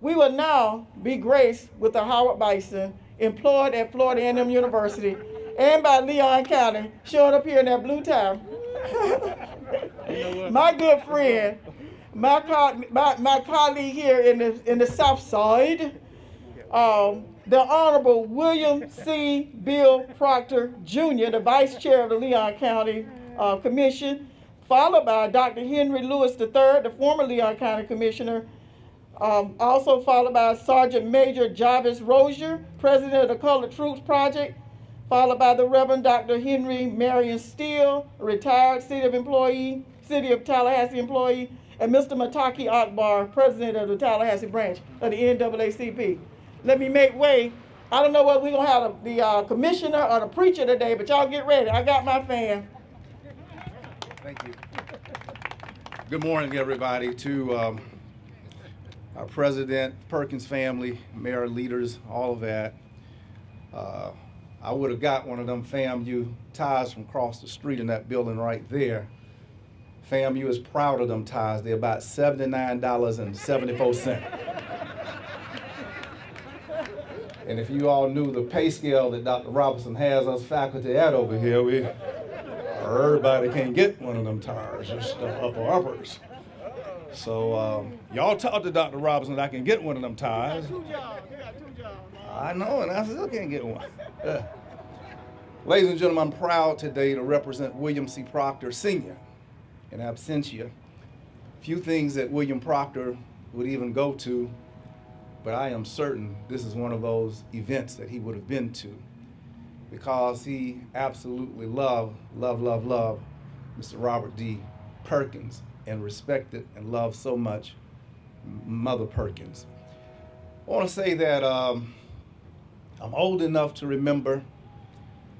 We will now be graced with a Howard Bison employed at Florida A&M University and by Leon County, showing up here in that blue tie. My good friend, my colleague here in the South Side, the Honorable William C. Bill Proctor, Jr., the Vice Chair of the Leon County Commission, followed by Dr. Henry Lewis III, the former Leon County Commissioner, also followed by Sergeant Major JARVIS Rosier, President of the Colored Troops Project, followed by the Reverend Dr. Henry Marion Steele, a retired City of Tallahassee employee, and Mr. Mataki Akbar, President of the Tallahassee branch of the NAACP. Let me make way. I don't know whether we're going to have the commissioner or the preacher today, but y'all get ready. I got my fan. Thank you. Good morning, everybody, to our president, Perkins family, mayor, leaders, all of that. I would have got one of them FAMU ties from across the street in that building right there. FAMU is proud of them ties. They're about $79.74. And if you all knew the pay scale that Dr. Robinson has us faculty at over here, everybody can't get one of them ties, just upper uppers. So y'all talk to Dr. Robinson that I can get one of them ties. I know, and I still can't get one. Ladies and gentlemen, I'm proud today to represent William C. Proctor Sr. in absentia. Few things that William Proctor would even go to, but I am certain this is one of those events that he would have been to, because he absolutely loved Mr. Robert D. Perkins and respected and loved so much Mother Perkins. I want to say that I'm old enough to remember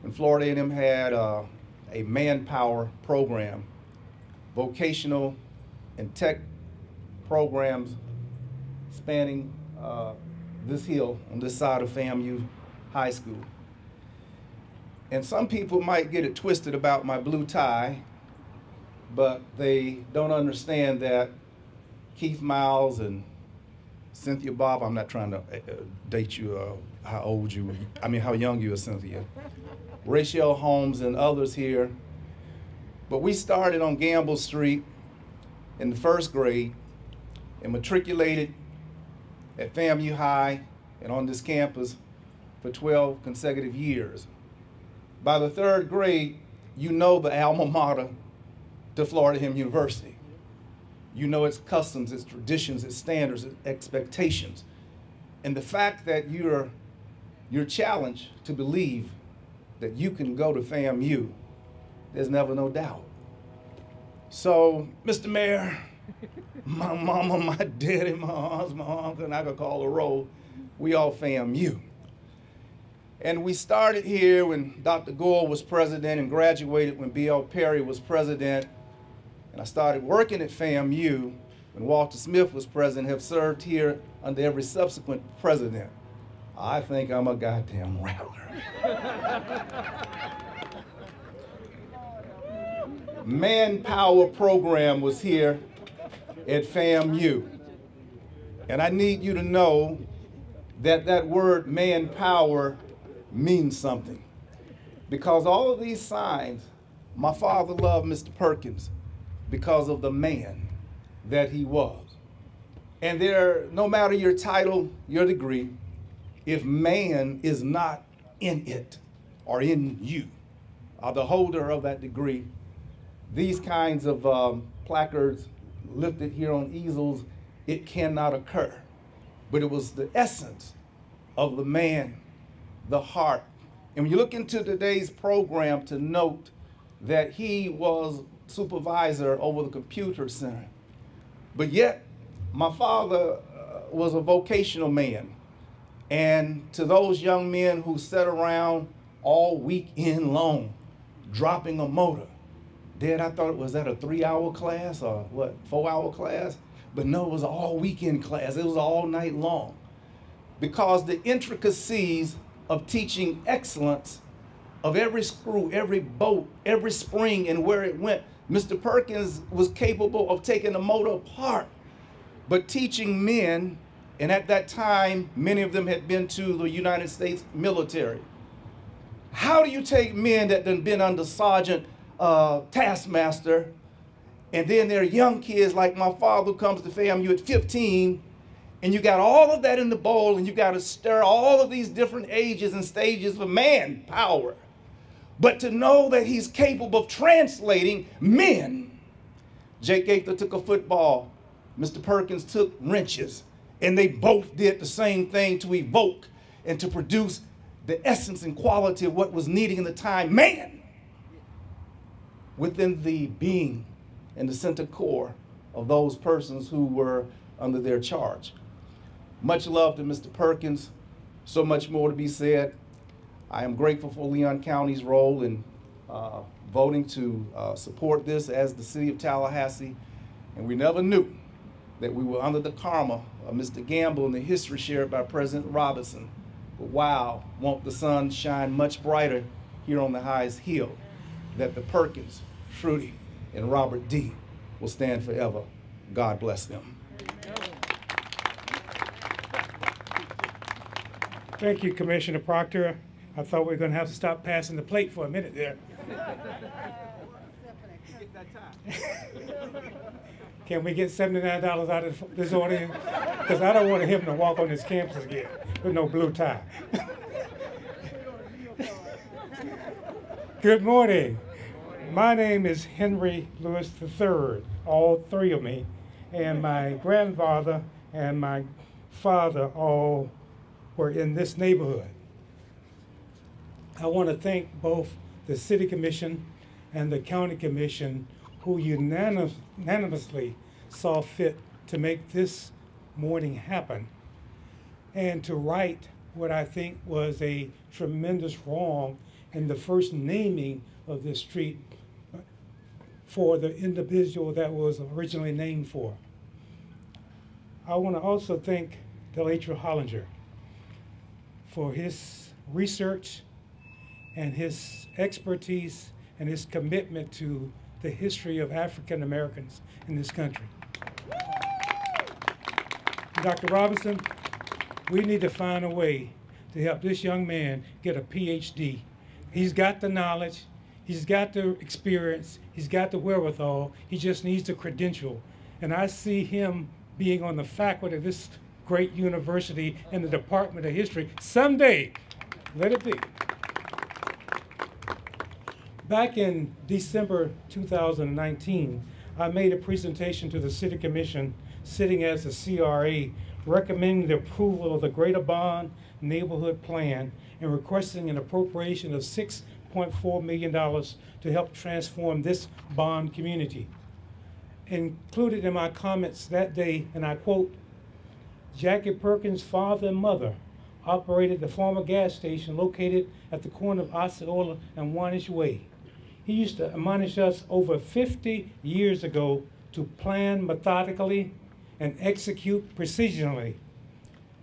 when Florida A&M had a manpower program, vocational and tech programs spanning this hill on this side of FAMU High School. And some people might get it twisted about my blue tie, but they don't understand that Keith Miles and Cynthia Bob, I'm not trying to date you, how young you are, Cynthia, Rachel Holmes and others here, but we started on Gamble Street in the first grade and matriculated at FAMU High and on this campus for 12 consecutive years. By the third grade, you know the alma mater to Florida A&M University. You know its customs, its traditions, its standards, its expectations. And the fact that you're challenged to believe that you can go to FAMU, there's never no doubt. So, Mr. Mayor, my mama, my daddy, my aunts, my uncle, and I could call a roll, we all FAMU. And we started here when Dr. Gore was president and graduated when B.L. Perry was president. And I started working at FAMU when Walter Smith was president, have served here under every subsequent president. I think I'm a goddamn rattler. Manpower program was here at FAMU. And I need you to know that that word manpower means something. Because all of these signs, my father loved Mr. Perkins because of the man that he was. And there, no matter your title, your degree, if man is not in it or in you, or the holder of that degree, these kinds of placards lifted here on easels, it cannot occur. but it was the essence of the man, the heart. And when you look into today's program, to note that he was supervisor over the computer center. But yet, my father was a vocational man. And to those young men who sat around all weekend long, dropping a motor, Dad, I thought, was that a 3-hour class or what, 4-hour class? But no, it was an all weekend class. It was all night long. Because the intricacies of teaching excellence of every screw, every bolt, every spring and where it went, Mr. Perkins was capable of taking a motor apart, but teaching men, and at that time, many of them had been to the United States military. How do you take men that done been under Sergeant Taskmaster, and then they're young kids like my father who comes to FAMU at 15, and you got all of that in the bowl, and you got to stir all of these different ages and stages of manpower. But to know that he's capable of translating men. Jake Gaither took a football. Mr. Perkins took wrenches. And they both did the same thing to evoke and to produce the essence and quality of what was needed in the time. Man! Within the being and the center core of those persons who were under their charge. Much love to Mr. Perkins. So much more to be said. I am grateful for Leon County's role in voting to support this as the city of Tallahassee. And we never knew that we were under the karma of Mr. Gamble and the history shared by President Robinson. But wow, won't the sun shine much brighter here on the highest hill, that the Perkins, Trudie, and Robert D. will stand forever. God bless them. Thank you, Commissioner Proctor. I thought we were going to have to stop passing the plate for a minute there. Can we get $79 out of this audience? Because I don't want him to walk on this campus again with no blue tie. Good morning. My name is Henry Lewis III, all three of me, and my grandfather and my father all were in this neighborhood. I want to thank both the City Commission and the County Commission who unanimously saw fit to make this morning happen and to right what I think was a tremendous wrong in the first naming of this street for the individual that was originally named for. I want to also thank Delatro Hollinger for his research and his expertise and his commitment to the history of African Americans in this country. Dr. Robinson, we need to find a way to help this young man get a PhD. He's got the knowledge, he's got the experience, he's got the wherewithal, he just needs the credential. And I see him being on the faculty of this great university in the Department of History someday. Let it be. Back in December 2019, I made a presentation to the City Commission sitting as the CRA recommending the approval of the Greater Bond Neighborhood Plan and requesting an appropriation of $6.4 million to help transform this bond community. Included in my comments that day, and I quote, Jackie Perkins' father and mother operated the former gas station located at the corner of Osceola and Wanish Way. He used to admonish us over 50 years ago to plan methodically and execute precisionally.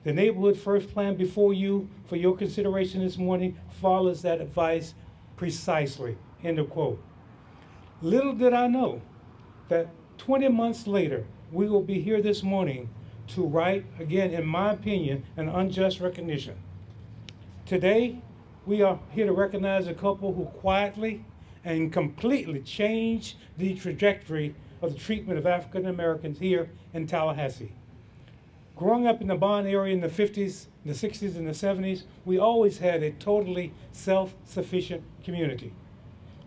The neighborhood first plan before you for your consideration this morning follows that advice precisely, end of quote. Little did I know that 20 months later, we will be here this morning to write, again, in my opinion, an unjust recognition. Today, we are here to recognize a couple who quietly and completely changed the trajectory of the treatment of African Americans here in Tallahassee. Growing up in the Bond area in the 50s, the 60s, and the 70s, we always had a totally self-sufficient community.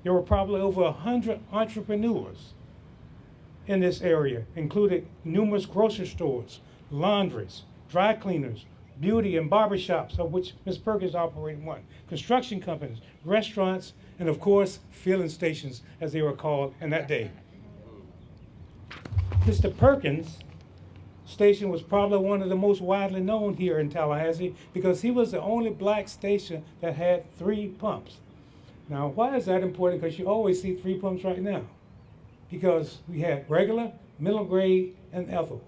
There were probably over 100 entrepreneurs in this area, including numerous grocery stores, laundries, dry cleaners, beauty and barber shops, of which Ms. Perkins operated one, construction companies, restaurants, and of course, filling stations, as they were called in that day. Mr. Perkins' station was probably one of the most widely known here in Tallahassee because he was the only black station that had 3 pumps. Now, why is that important? Because you always see 3 pumps right now. Because we had regular, middle grade, and ethyl.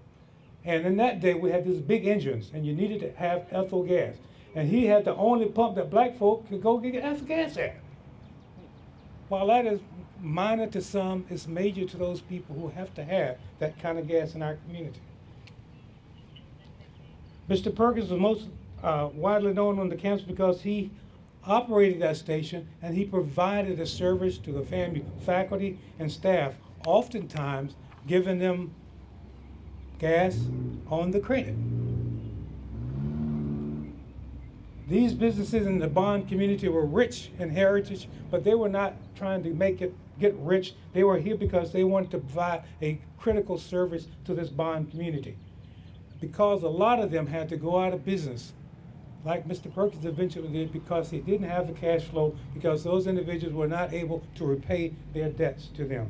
And in that day, we had these big engines, and you needed to have ethyl gas. And he had the only pump that black folk could go get ethyl gas at. While that is minor to some, it's major to those people who have to have that kind of gas in our community. Mr. Perkins was most widely known on the campus because he operated that station and he provided a service to the FAMU faculty and staff, oftentimes giving them gas on the credit. These businesses in the bond community were rich in heritage, but they were not trying to get rich. They were here because they wanted to provide a critical service to this bond community. Because a lot of them had to go out of business, like Mr. Perkins eventually did, because he didn't have the cash flow, because those individuals were not able to repay their debts to them.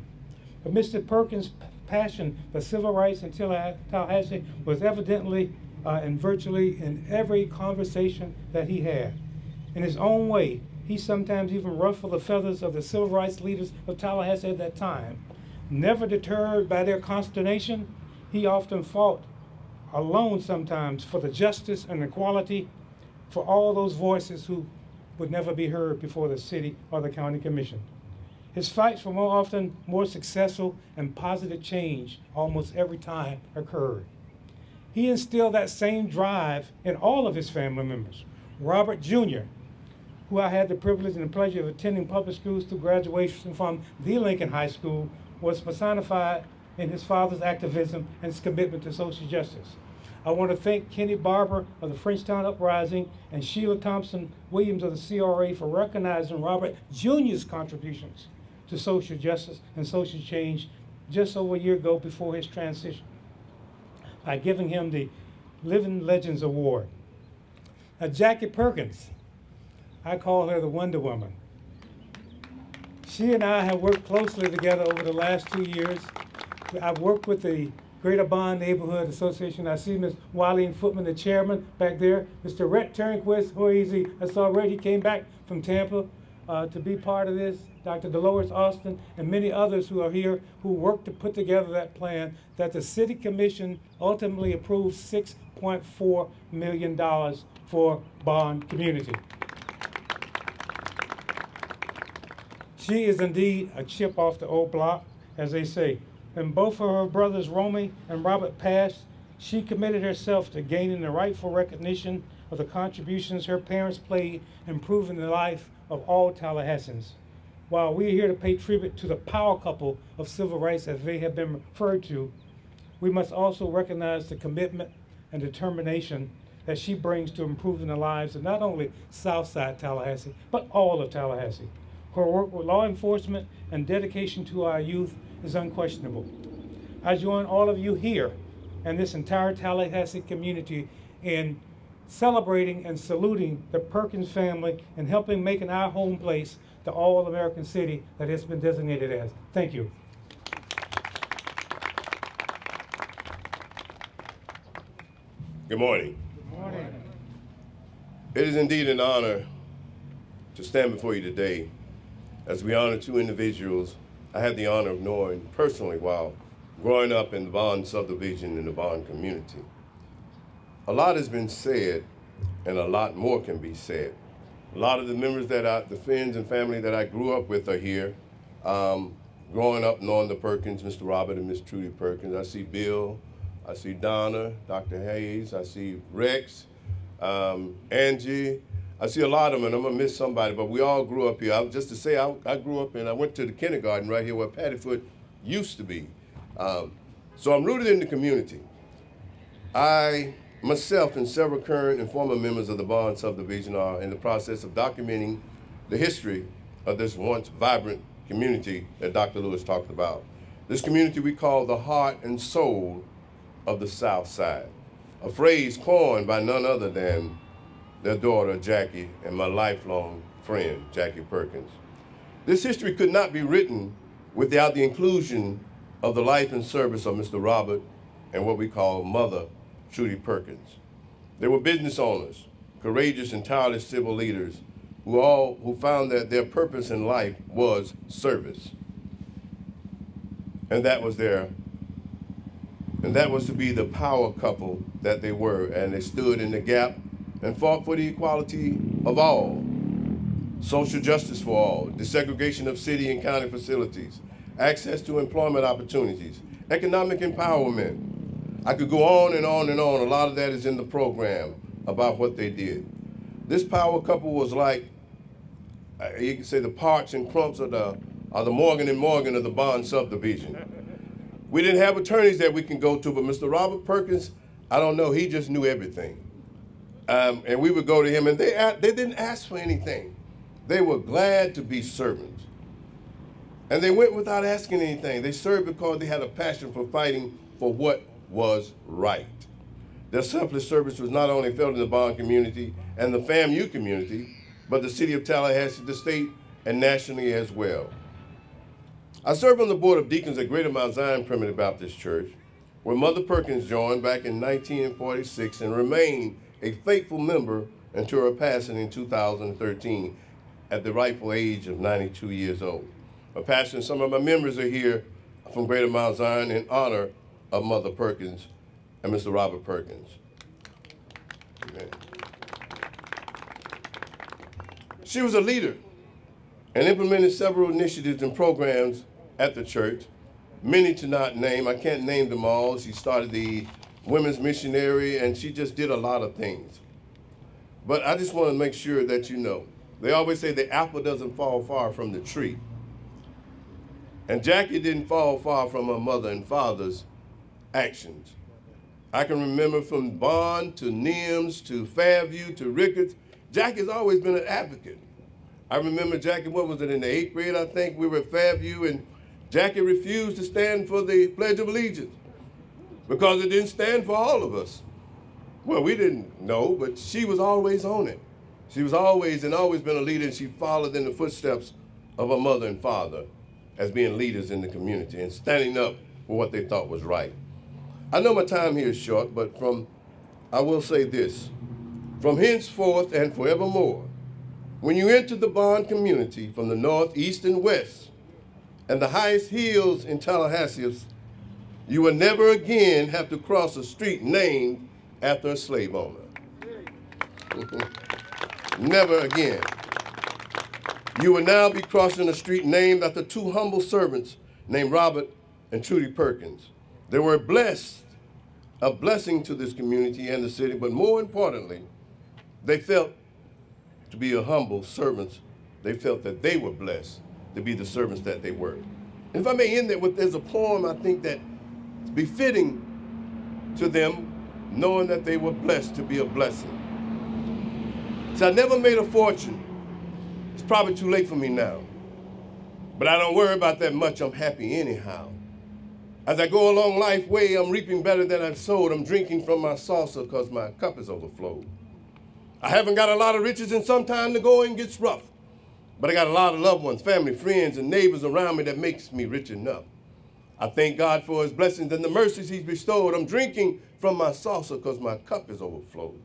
But Mr. Perkins' passion for civil rights in Tallahassee was evidently and virtually in every conversation that he had. In his own way, he sometimes even ruffled the feathers of the civil rights leaders of Tallahassee at that time. Never deterred by their consternation, he often fought alone sometimes for the justice and equality for all those voices who would never be heard before the city or the county commission. His fights were more often more successful, and positive change almost every time occurred. He instilled that same drive in all of his family members. Robert Jr., who I had the privilege and the pleasure of attending public schools through graduation from the Lincoln High School, was personified in his father's activism and his commitment to social justice. I want to thank Kenny Barber of the Frenchtown Uprising and Sheila Thompson Williams of the CRA for recognizing Robert Jr.'s contributions to social justice and social change just over a year ago before his transition, by giving him the Living Legends Award. Now, Jackie Perkins, I call her the Wonder Woman. She and I have worked closely together over the last 2 years. I've worked with the Greater Bond Neighborhood Association. I see Ms. Wiley Footman, the chairman, back there. Mr. Rhett Turnquist, who is he? I saw Rhett, he came back from Tampa to be part of this. Dr. Dolores Austin, and many others who are here who worked to put together that plan that the City Commission ultimately approved $6.4 million for bond community. She is indeed a chip off the old block, as they say. When both of her brothers, Romy and Robert, passed, she committed herself to gaining the rightful recognition of the contributions her parents played in improving the life of all Tallahasseans. While we are here to pay tribute to the power couple of civil rights as they have been referred to, we must also recognize the commitment and determination that she brings to improving the lives of not only Southside Tallahassee, but all of Tallahassee. Her work with law enforcement and dedication to our youth is unquestionable. I join all of you here and this entire Tallahassee community in celebrating and saluting the Perkins family and helping making our home place the all-American city that it's been designated as. Thank you. Good morning. Good morning. It is indeed an honor to stand before you today as we honor 2 individuals I had the honor of knowing personally while growing up in the Bond subdivision in the Bond community. A lot has been said, and a lot more can be said. A lot of the members the friends and family that I grew up with are here. Growing up knowing the Perkins, Mr. Robert and Miss Trudie Perkins. I see Bill, I see Donna, Dr. Hayes, I see Rex, Angie. I see a lot of them, and I'm gonna miss somebody, but we all grew up here. Just to say, I grew up and I went to the kindergarten right here where Pattyfoot used to be. So I'm rooted in the community. I, myself, and several current and former members of the Bond subdivision are in the process of documenting the history of this once vibrant community that Dr. Lewis talked about. This community we call the heart and soul of the South Side. a phrase coined by none other than their daughter, Jackie, and my lifelong friend, Jackie Perkins. This history could not be written without the inclusion of the life and service of Mr. Robert and what we call Mother Trudie Perkins. They were business owners, courageous and tireless civil leaders who found that their purpose in life was service. And that was to be the power couple that they were, and they stood in the gap and fought for the equality of all, social justice for all, desegregation of city and county facilities, access to employment opportunities, economic empowerment. I could go on and on and on. A lot of that is in the program about what they did. This power couple was like, you can say the Parks and Crumps of the Morgan and Morgan of the Bond subdivision. We didn't have attorneys that we can go to, but Mr. Robert Perkins, I don't know, he just knew everything. And we would go to him, and they didn't ask for anything. They were glad to be servants. And they went without asking anything. They served because they had a passion for fighting for what was right. Their selfless service was not only felt in the Bond community and the FAMU community, but the city of Tallahassee, the state, and nationally as well. I served on the Board of Deacons at Greater Mount Zion Primitive Baptist Church, where Mother Perkins joined back in 1946 and remained a faithful member until her passing in 2013 at the rightful age of 92 years old. My pastor and some of my members are here from Greater Mount Zion in honor of Mother Perkins and Mr. Robert Perkins. Amen. She was a leader and implemented several initiatives and programs at the church, many to not name. I can't name them all. She started the Women's Missionary, and she just did a lot of things. But I just want to make sure that you know, they always say the apple doesn't fall far from the tree. And Jackie didn't fall far from her mother and father's actions. I can remember from Bond to NIMS to Fairview to Ricketts, Jackie's always been an advocate. I remember Jackie, what was it, in the 8th grade, I think, we were at Fairview, and Jackie refused to stand for the Pledge of Allegiance because it didn't stand for all of us. Well, we didn't know, but she was always on it. She was always been a leader, and she followed in the footsteps of her mother and father as being leaders in the community and standing up for what they thought was right. I know my time here is short, but I will say this, from henceforth and forevermore, when you enter the Bond community from the north, east, and west, and the highest hills in Tallahassee, you will never again have to cross a street named after a slave owner. Never again. You will now be crossing a street named after two humble servants named Robert and Trudie Perkins. They were blessed, a blessing to this community and the city, but more importantly, they felt to be a humble servants. They felt that they were blessed to be the servants that they were. And if I may end that with, there's a poem I think that's befitting to them, knowing that they were blessed to be a blessing. So I never made a fortune. It's probably too late for me now. But I don't worry about that much. I'm happy anyhow. As I go along life's way, I'm reaping better than I've sowed. I'm drinking from my saucer because my cup is overflowed. I haven't got a lot of riches, and sometimes the going gets rough. But I got a lot of loved ones, family, friends, and neighbors around me that makes me rich enough. I thank God for his blessings and the mercies he's bestowed. I'm drinking from my saucer because my cup is overflowed.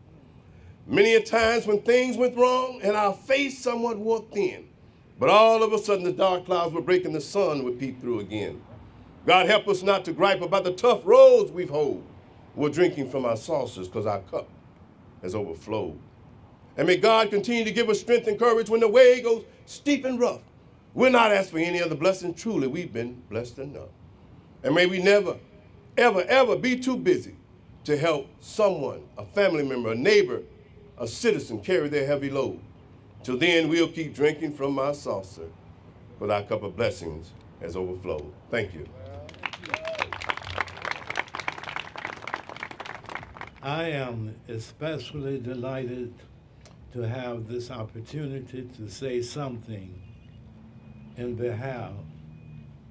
Many a times when things went wrong and our faith somewhat wore thin, but all of a sudden the dark clouds would break and the sun would peep through again. God help us not to gripe about the tough roads we've hold. We're drinking from our saucers because our cup has overflowed. And may God continue to give us strength and courage when the way goes steep and rough. We're not asked for any other blessing. Truly, we've been blessed enough. And may we never, ever, ever be too busy to help someone, a family member, a neighbor, a citizen carry their heavy load. Till then, we'll keep drinking from our saucer, but our cup of blessings has overflowed. Thank you. I am especially delighted to have this opportunity to say something in behalf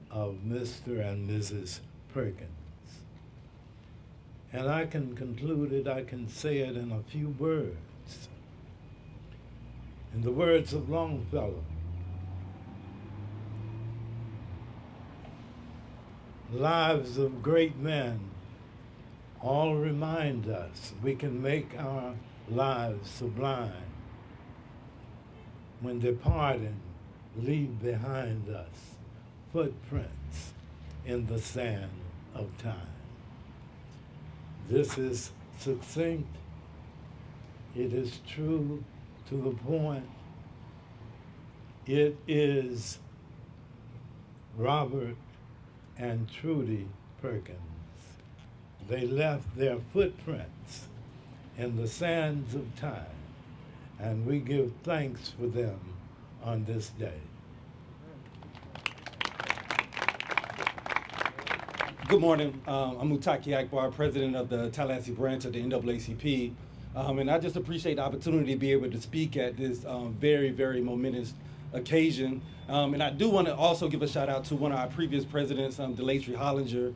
of Mr. and Mrs. Perkins. And I can conclude it, I can say it in a few words. In the words of Longfellow, lives of great men all remind us we can make our lives sublime when departing, leave behind us footprints in the sand of time. This is succinct, it is true to the point. It is Robert and Trudie Perkins. They left their footprints in the sands of time, and we give thanks for them on this day. Good morning. I'm Mutaki Akbar, president of the Tallahassee branch of the NAACP. And I just appreciate the opportunity to be able to speak at this very, very momentous occasion. And I do want to also give a shout out to one of our previous presidents, DeLacy Hollinger,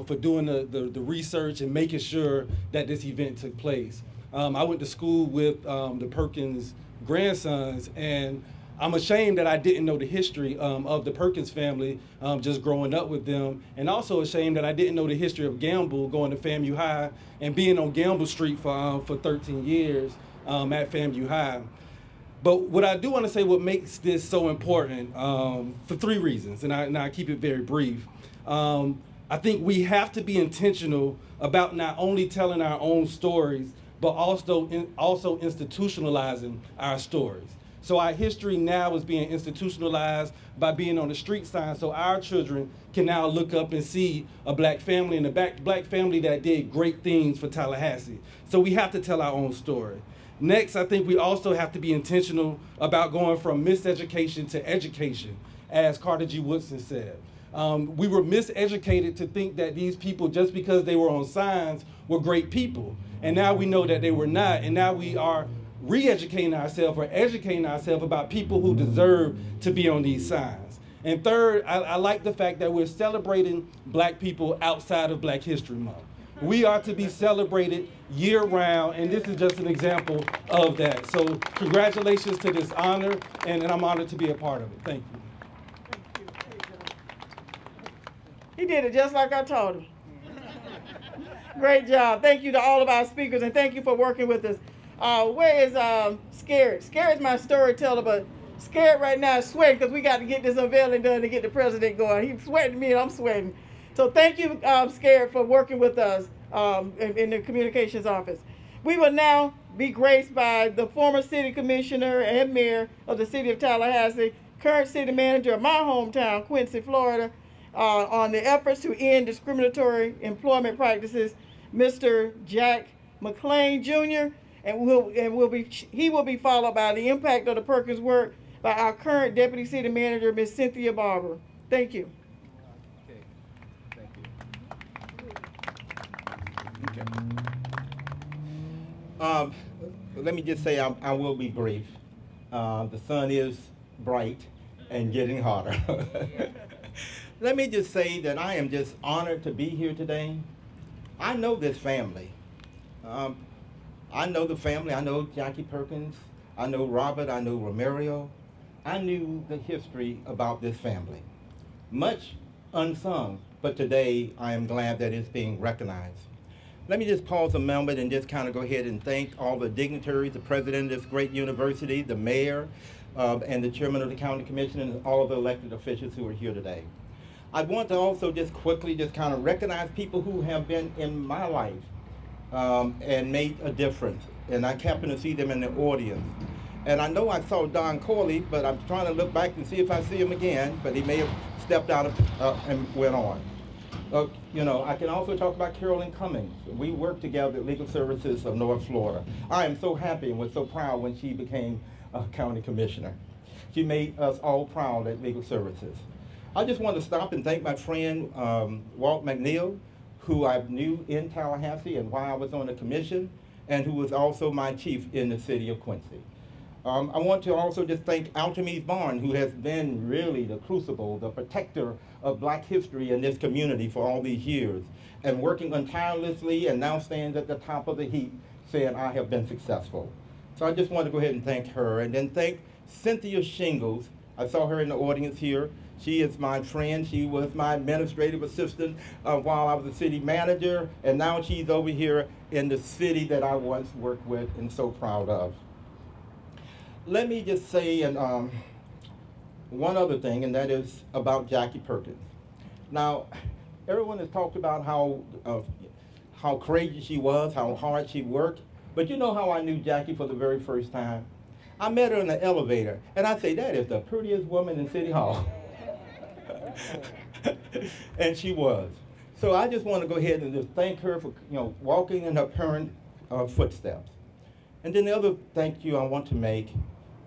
for doing the research and making sure that this event took place. I went to school with the Perkins grandsons, and I'm ashamed that I didn't know the history of the Perkins family just growing up with them, and also ashamed that I didn't know the history of Gamble, going to FAMU High and being on Gamble Street for 13 years at FAMU High. But what I do want to say, what makes this so important, for three reasons, and I keep it very brief. I think we have to be intentional about not only telling our own stories, but also institutionalizing our stories. So our history now is being institutionalized by being on the street sign, so our children can now look up and see a black family, and a black family that did great things for Tallahassee. So we have to tell our own story. Next, I think we also have to be intentional about going from miseducation to education, as Carter G. Woodson said. We were miseducated to think that these people, just because they were on signs, were great people. And now we know that they were not, and now we are re-educating ourselves or educating ourselves about people who deserve to be on these signs. And third, I like the fact that we're celebrating black people outside of Black History Month. We are to be celebrated year-round, and this is just an example of that. So congratulations to this honor, and I'm honored to be a part of it. Thank you. He did it just like I taught him. Great job. Thank you to all of our speakers, and thank you for working with us. Where is Scared? Scared's my storyteller, but Scared right now is sweating because we got to get this unveiling done to get the president going. He's sweating me and I'm sweating. So thank you, Scared, for working with us in the communications office. We will now be graced by the former city commissioner and mayor of the city of Tallahassee, current city manager of my hometown, Quincy, Florida, on the efforts to end discriminatory employment practices, Mr. Jack McClain Jr., and he will be followed by the impact of the Perkins work by our current Deputy City Manager, Ms. Cynthia Barber. Thank you. Okay, thank you. Okay. Let me just say I will be brief. The sun is bright and getting hotter. Let me just say that I am just honored to be here today. I know this family. I know the family. I know Jackie Perkins. I know Robert. I know Romario. I knew the history about this family. Much unsung, but today I am glad that it's being recognized. Let me just pause a moment and just kind of go ahead and thank all the dignitaries, the president of this great university, the mayor, and the chairman of the county commission, and all of the elected officials who are here today. I want to also just quickly just kind of recognize people who have been in my life and made a difference. And I happen to see them in the audience. And I know I saw Don Corley, but I'm trying to look back and see if I see him again, but he may have stepped out and went on. You know, I can also talk about Carolyn Cummings. We worked together at Legal Services of North Florida. I am so happy and was so proud when she became a county commissioner. She made us all proud at Legal Services. I just want to stop and thank my friend Walt McNeil, who I knew in Tallahassee and while I was on the commission, and who was also my chief in the city of Quincy. I want to also just thank Altamise Barnes, who has been really the crucible, the protector of Black history in this community for all these years, and working tirelessly, and now stands at the top of the heap saying, I have been successful. So I just want to go ahead and thank her, and then thank Cynthia Shingles. I saw her in the audience here. She is my friend. She was my administrative assistant while I was the city manager, and now she's over here in the city that I once worked with and so proud of. Let me just say one other thing, and that is about Jackie Perkins. Now, everyone has talked about how crazy she was, how hard she worked, but you know how I knew Jackie for the very first time? I met her in the elevator, and I say, that is the prettiest woman in City Hall. And she was. So I just want to go ahead and just thank her for walking in her parent footsteps. And then the other thank you I want to make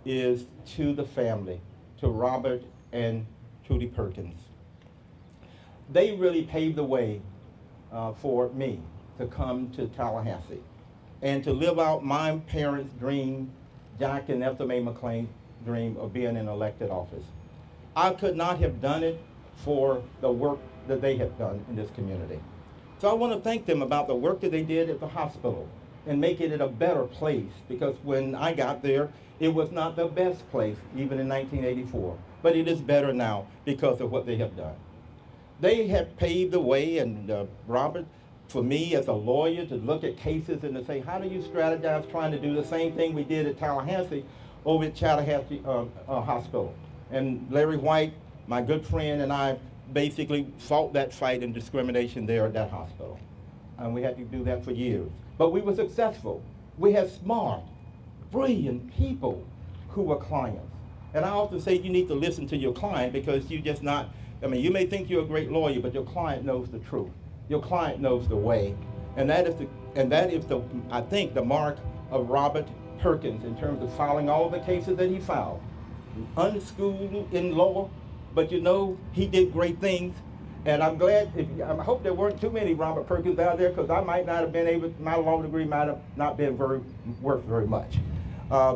is to the family, to Robert and Trudie Perkins. They really paved the way for me to come to Tallahassee and to live out my parents' dream, Jack and Ethel Mae McClain's dream of being in elected office. I could not have done it for the work that they have done in this community. So I want to thank them about the work that they did at the hospital and making it a better place, because when I got there, it was not the best place, even in 1984, but it is better now because of what they have done. They have paved the way, and Robert, for me as a lawyer, to look at cases and to say, how do you strategize trying to do the same thing we did at Tallahassee over at Tallahassee Hospital? And Larry White, my good friend, and I basically fought that fight and discrimination there at that hospital. And we had to do that for years. But we were successful. We had smart, brilliant people who were clients. And I often say you need to listen to your client, because you just not, I mean, you may think you're a great lawyer, but your client knows the truth. Your client knows the way. And that is I think, the mark of Robert Perkins in terms of filing all the cases that he filed. Unschooled in law, but he did great things. And I'm glad, I hope there weren't too many Robert Perkins out there, because I might not have been able, my law degree might have not been worth very much,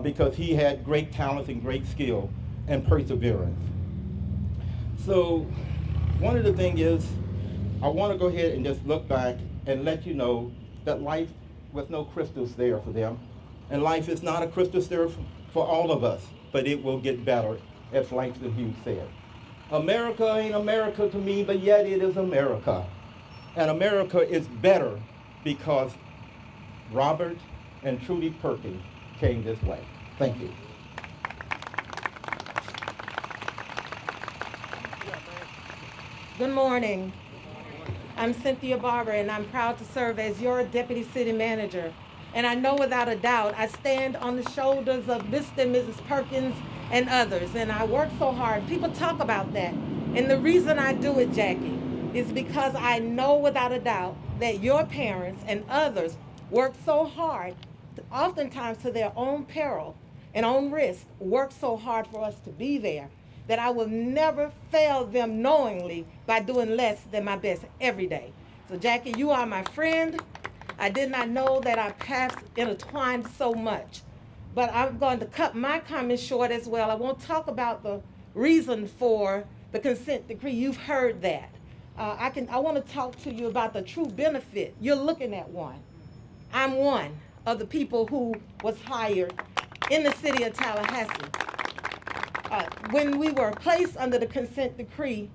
because he had great talent and great skill and perseverance. So one of the things is, I want to go ahead and just look back and let you know that life was no crystals there for them. And life is not a crystal there for all of us, but it will get better, as Langston Hughes said. America ain't America to me, but yet it is America. And America is better because Robert and Trudie Perkins came this way. Thank you. Good morning. I'm Cynthia Barber, and I'm proud to serve as your Deputy City Manager. And I know without a doubt, I stand on the shoulders of Mr. and Mrs. Perkins and others, and I work so hard. People talk about that. And the reason I do it, Jackie, is because I know without a doubt that your parents and others work so hard, oftentimes to their own peril and own risk, work so hard for us to be there, that I will never fail them knowingly by doing less than my best every day. So Jackie, you are my friend. I did not know that our paths intertwined so much. But I'm going to cut my comments short as well. I won't talk about the reason for the consent decree. You've heard that. I want to talk to you about the true benefit. You're looking at one. I'm one of the people who was hired in the city of Tallahassee. When we were placed under the consent decree,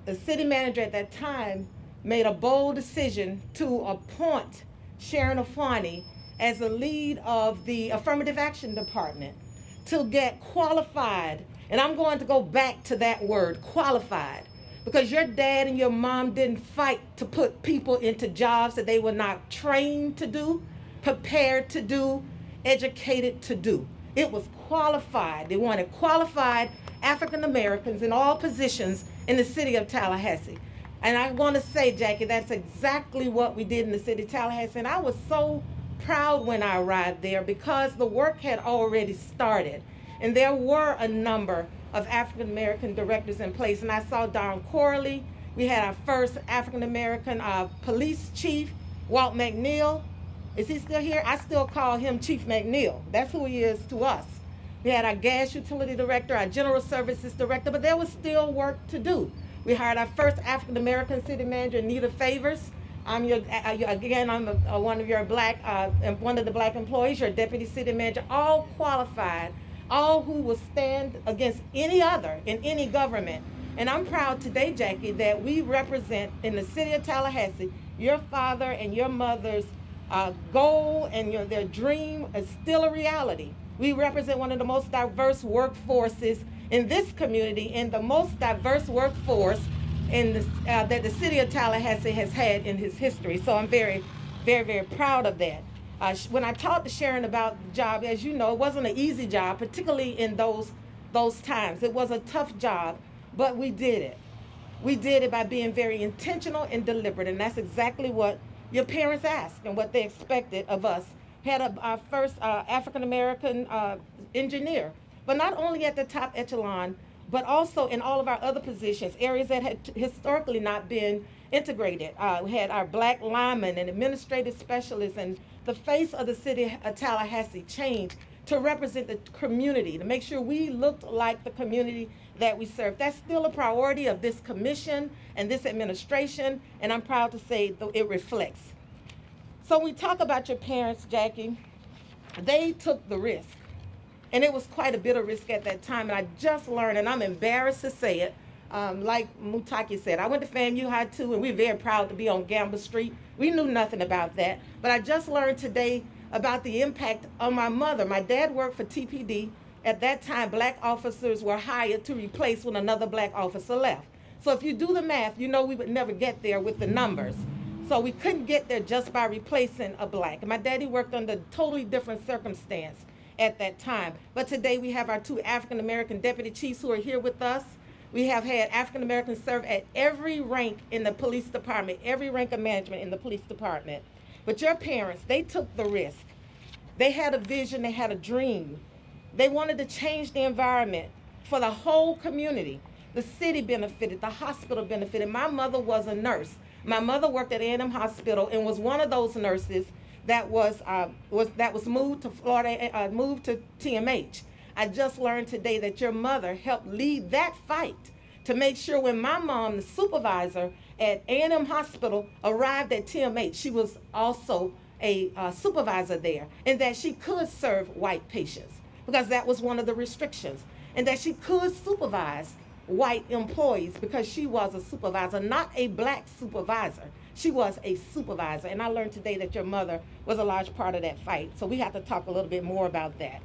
the city manager at that time made a bold decision to appoint Sharon Afani as the lead of the Affirmative Action Department to get qualified. And I'm going to go back to that word, qualified, because your dad and your mom didn't fight to put people into jobs that they were not trained to do, prepared to do, educated to do. It was qualified. They wanted qualified African Americans in all positions in the city of Tallahassee. And I want to say, Jackie, that's exactly what we did in the city of Tallahassee. And I was so proud when I arrived there, because the work had already started. And there were a number of African American directors in place. And I saw Don Corley. We had our first African American police chief, Walt McNeil. Is he still here? I still call him Chief McNeil. That's who he is to us. We had our gas utility director, our general services director, but there was still work to do. We hired our first African-American city manager, Anita Favors. I'm one of your black, one of the black employees, your deputy city manager, all qualified, all who will stand against any other in any government. And I'm proud today, Jackie, that we represent in the city of Tallahassee, your father and your mother's goal and their dream is still a reality. We represent one of the most diverse workforces in this community and the most diverse workforce in that the city of Tallahassee has had in its history. So I'm very, very, very proud of that. When I talked to Sharon about the job, as you know, it wasn't an easy job, particularly in those times. It was a tough job, but we did it. We did it by being very intentional and deliberate, and that's exactly what your parents asked and what they expected of us. Had our first African-American engineer, but not only at the top echelon, but also in all of our other positions, areas that had historically not been integrated. We had our black linemen and administrative specialists, and the face of the city of Tallahassee changed to represent the community, to make sure we looked like the community that we serve. That's still a priority of this commission and this administration, and I'm proud to say that it reflects. So when we talk about your parents, Jackie, they took the risk. And it was quite a bit of risk at that time. And I just learned, and I'm embarrassed to say it, like Mutaki said, I went to FAMU High too, and we're very proud to be on Gamble Street. We knew nothing about that. But I just learned today about the impact on my mother. My dad worked for TPD. At that time, black officers were hired to replace when another black officer left. So if you do the math, you know we would never get there with the numbers. So we couldn't get there just by replacing a black. And my daddy worked under totally different circumstance at that time. But today we have our two African-American deputy chiefs who are here with us. We have had African-Americans serve at every rank in the police department, every rank of management in the police department. But your parents, they took the risk. They had a vision, they had a dream. They wanted to change the environment for the whole community. The city benefited, the hospital benefited. My mother was a nurse. My mother worked at A&M Hospital and was one of those nurses that was moved to Florida, moved to TMH. I just learned today that your mother helped lead that fight to make sure when my mom, the supervisor at A&M Hospital, arrived at TMH, she was also a supervisor there, and that she could serve white patients because that was one of the restrictions, and that she could supervise white employees because she was a supervisor, not a black supervisor. She was a supervisor, and I learned today that your mother was a large part of that fight, so we have to talk a little bit more about that.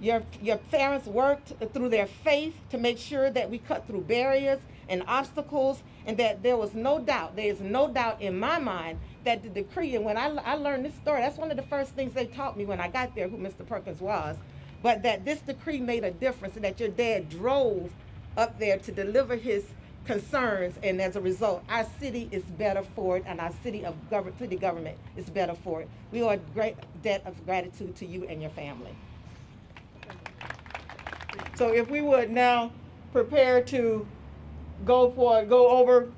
Your parents worked through their faith to make sure that we cut through barriers and obstacles, and that there was no doubt, there is no doubt in my mind that the decree, and when I learned this story, that's one of the first things they taught me when I got there, who Mr. Perkins was, but that this decree made a difference and that your dad drove up there to deliver his concerns, and as a result, our city is better for it, and our city government is better for it. We owe a great debt of gratitude to you and your family. So if we would now prepare to go over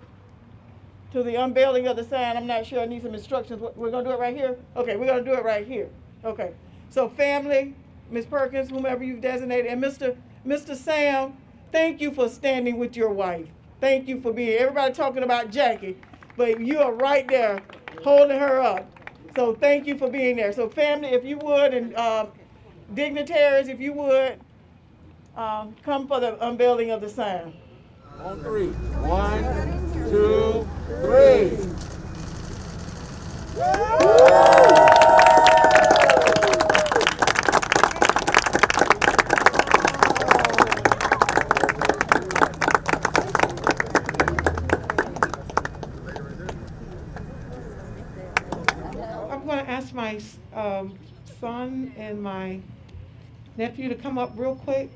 to the unveiling of the sign. I'm not sure, I need some instructions. We're gonna do it right here? Okay, we're gonna do it right here. Okay, so family, Ms. Perkins, whomever you've designated, and Mr. Sam, thank you for standing with your wife. Thank you for being here. Everybody talking about Jackie, but you are right there holding her up. So thank you for being there. So family, if you would, and dignitaries, if you would, come for the unveiling of the sign. On three. 1, 2, 3. I'm going to ask my son and my nephew to come up real quick.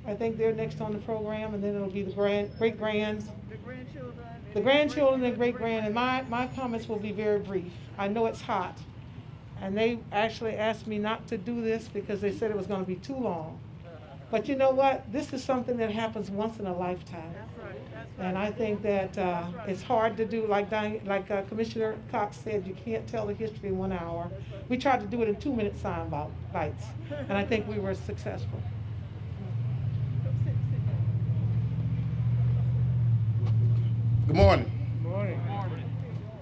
I think they're next on the program, and then it'll be the great-grands. The grandchildren and great-grand, and my comments will be very brief. I know it's hot, and they actually asked me not to do this because they said it was going to be too long. But you know what? This is something that happens once in a lifetime. And I think that it's hard to do, like Commissioner Cox said, you can't tell the history in 1 hour. We tried to do it in 2-minute sound bites, and I think we were successful. Good morning. Good morning.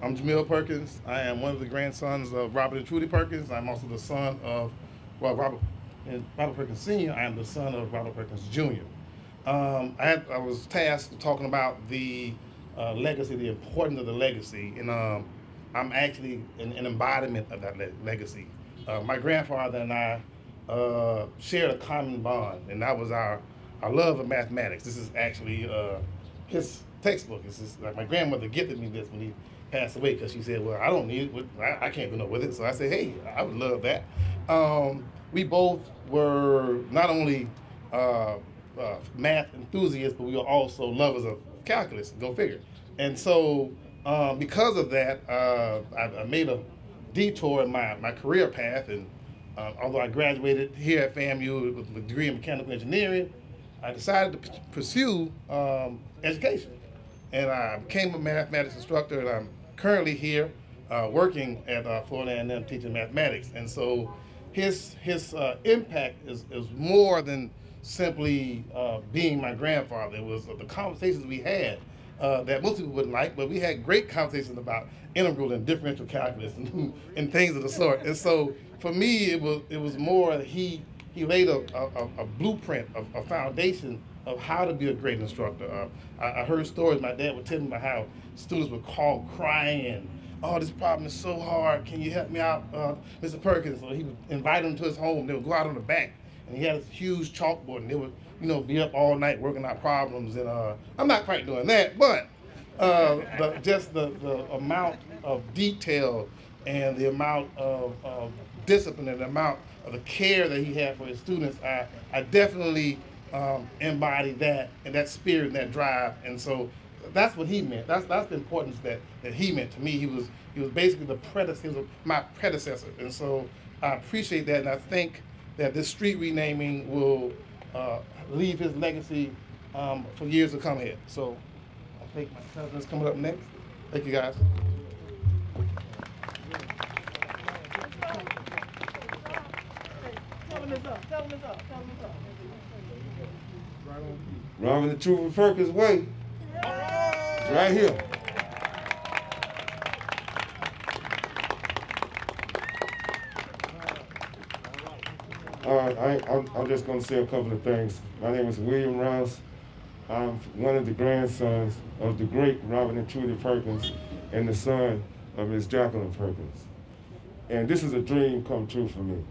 I'm Jamil Perkins. I am one of the grandsons of Robert and Trudie Perkins. I'm also the son of, well, Robert Perkins Sr. I am the son of Robert Perkins Jr. I was tasked with talking about the legacy, the importance of the legacy, and I'm actually an embodiment of that legacy. My grandfather and I shared a common bond, and that was our love of mathematics. This is actually his textbook. This is like my grandmother gifted me this when he passed away, because she said, well, I don't need it, I can't do no with it. So I said, hey, I would love that. We both were not only math enthusiasts, but we were also lovers of calculus, go figure. And so because of that, I made a detour in my career path, and although I graduated here at FAMU with a degree in mechanical engineering, I decided to pursue education. And I became a mathematics instructor, and I'm currently here working at Florida A&M teaching mathematics. And so his impact is more than simply being my grandfather. It was the conversations we had that most people wouldn't like, but we had great conversations about integral and differential calculus and things of the sort. And so for me, it was more he laid a blueprint, a foundation of how to be a great instructor. I heard stories my dad would tell me about how students would call crying, oh, this problem is so hard, can you help me out, Mr. Perkins? So he would invite them to his home, they would go out on the back, and he had this huge chalkboard, and they would, be up all night working out problems. And I'm not quite doing that, but just the amount of detail and the amount of discipline and the amount of the care that he had for his students, I definitely embody that, and that spirit and that drive. And so that's what he meant. That's the importance that he meant to me. He was basically he was my predecessor. And so I appreciate that, and I think that this street renaming will leave his legacy for years to come ahead. So I think my cousin is coming up next. Thank you, guys. Robert and Trudie Perkins Way. Right here. All right, I'm just going to say a couple of things. My name is William Rouse. I'm one of the grandsons of the great Robert and Trudie Perkins and the son of Miss Jacqueline Perkins. And this is a dream come true for me.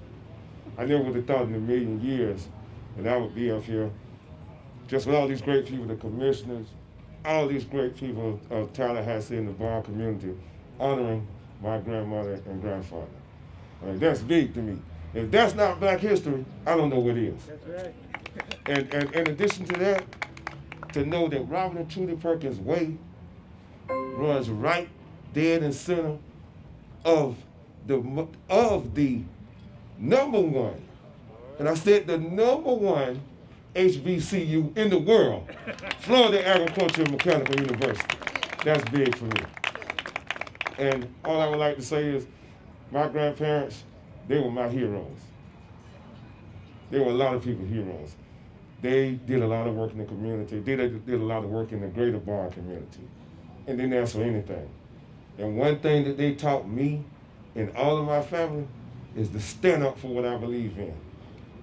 I never would have thought in a million years that I would be up here just with all these great people, the commissioners, all these great people of Tallahassee and the bar community, honoring my grandmother and grandfather. I mean, that's big to me. If that's not Black history, I don't know what is. That's right. And in addition to that, to know that Robert and Trudie Perkins Way runs right dead in center of the number one, and I said the number one HBCU in the world, Florida Agricultural and Mechanical University. That's big for me. And all I would like to say is, my grandparents, they were my heroes. They were a lot of people's heroes. They did a lot of work in the community. They did a lot of work in the greater bar community. And didn't ask for anything. And one thing that they taught me and all of my family is to stand up for what I believe in.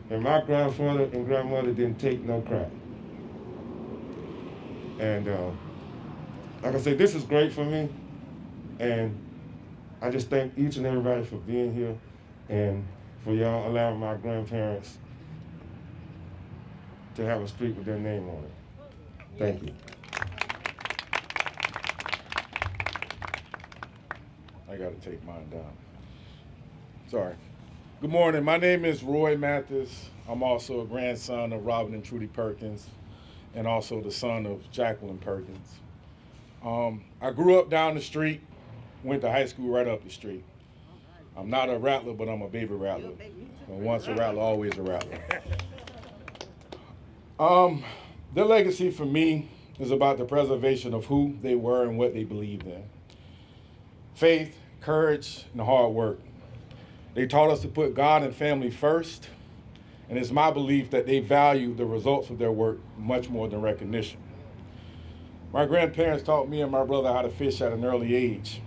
And my grandfather and grandmother didn't take no crap. And like I said, this is great for me. And I just thank each and everybody for being here and for y'all allowing my grandparents to have a street with their name on it. Thank you. I gotta take mine down. Sorry. Good morning, my name is Roy Mathis. I'm also a grandson of Robert and Trudie Perkins and also the son of Jacqueline Perkins. I grew up down the street, went to high school right up the street. I'm not a rattler, but I'm a baby rattler. And once a rattler, always a rattler. Their legacy for me is about the preservation of who they were and what they believed in. Faith, courage, and hard work. They taught us to put God and family first, and it's my belief that they value the results of their work much more than recognition. My grandparents taught me and my brother how to fish at an early age.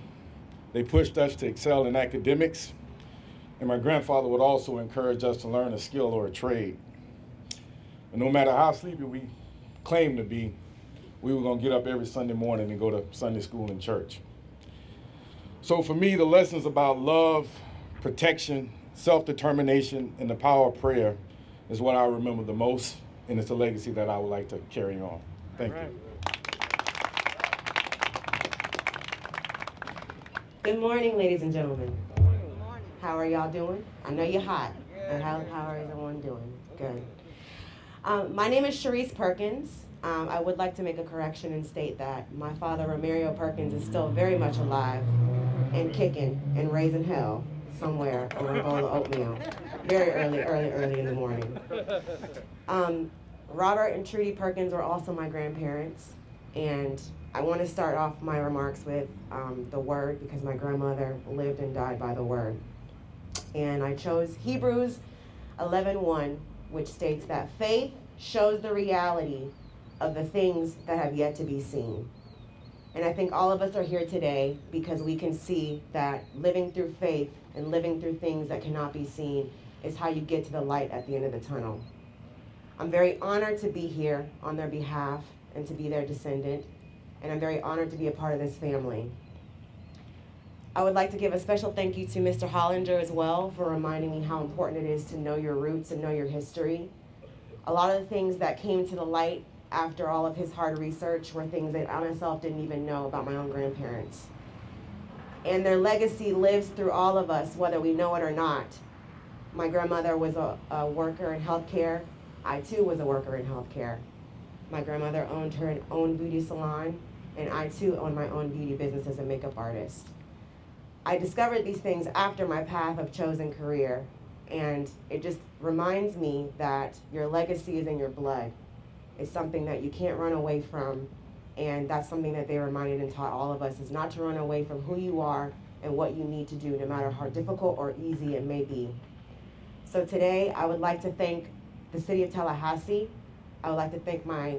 They pushed us to excel in academics, and my grandfather would also encourage us to learn a skill or a trade. And no matter how sleepy we claimed to be, we were going to get up every Sunday morning and go to Sunday school and church. So for me, the lessons about love, protection, self-determination, and the power of prayer is what I remember the most, and it's a legacy that I would like to carry on. Thank you. Good morning, ladies and gentlemen. How are y'all doing? I know you're hot. And how are everyone doing? Good. My name is Trudie Perkins. I would like to make a correction and state that my father, Romario Perkins, is still very much alive and kicking and raising hell somewhere over a bowl of oatmeal. Very early in the morning. Robert and Trudie Perkins were also my grandparents, and I want to start off my remarks with the word, because my grandmother lived and died by the word. And I chose Hebrews 11:1, which states that faith shows the reality of the things that have yet to be seen. And I think all of us are here today because we can see that living through faith and living through things that cannot be seen is how you get to the light at the end of the tunnel. I'm very honored to be here on their behalf and to be their descendant, and I'm very honored to be a part of this family. I would like to give a special thank you to Mr. Hollinger as well for reminding me how important it is to know your roots and know your history. A lot of the things that came to the light after all of his hard research were things that I myself didn't even know about my own grandparents. And their legacy lives through all of us, whether we know it or not. My grandmother was a worker in healthcare. I too was a worker in healthcare. My grandmother owned her own beauty salon, and I too own my own beauty business as a makeup artist. I discovered these things after my path of chosen career, and it just reminds me that your legacy is in your blood. It's something that you can't run away from, and that's something that they reminded and taught all of us, is not to run away from who you are and what you need to do, no matter how difficult or easy it may be. So today, I would like to thank the city of Tallahassee. I would like to thank my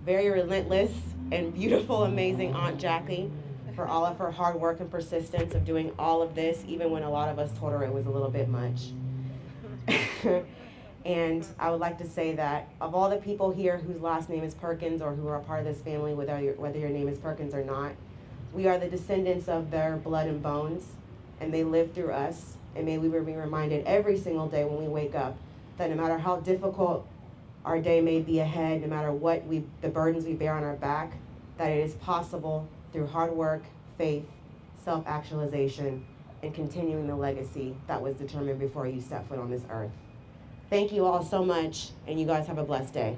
very relentless and beautiful, amazing Aunt Jackie for all of her hard work and persistence of doing all of this, even when a lot of us told her it was a little bit much. And I would like to say that of all the people here whose last name is Perkins or who are a part of this family, whether your name is Perkins or not, we are the descendants of their blood and bones, and they live through us. And may we be reminded every single day when we wake up that no matter how difficult our day may be ahead, no matter what the burdens we bear on our back, that it is possible through hard work, faith, self-actualization, and continuing the legacy that was determined before you set foot on this earth. Thank you all so much, and you guys have a blessed day.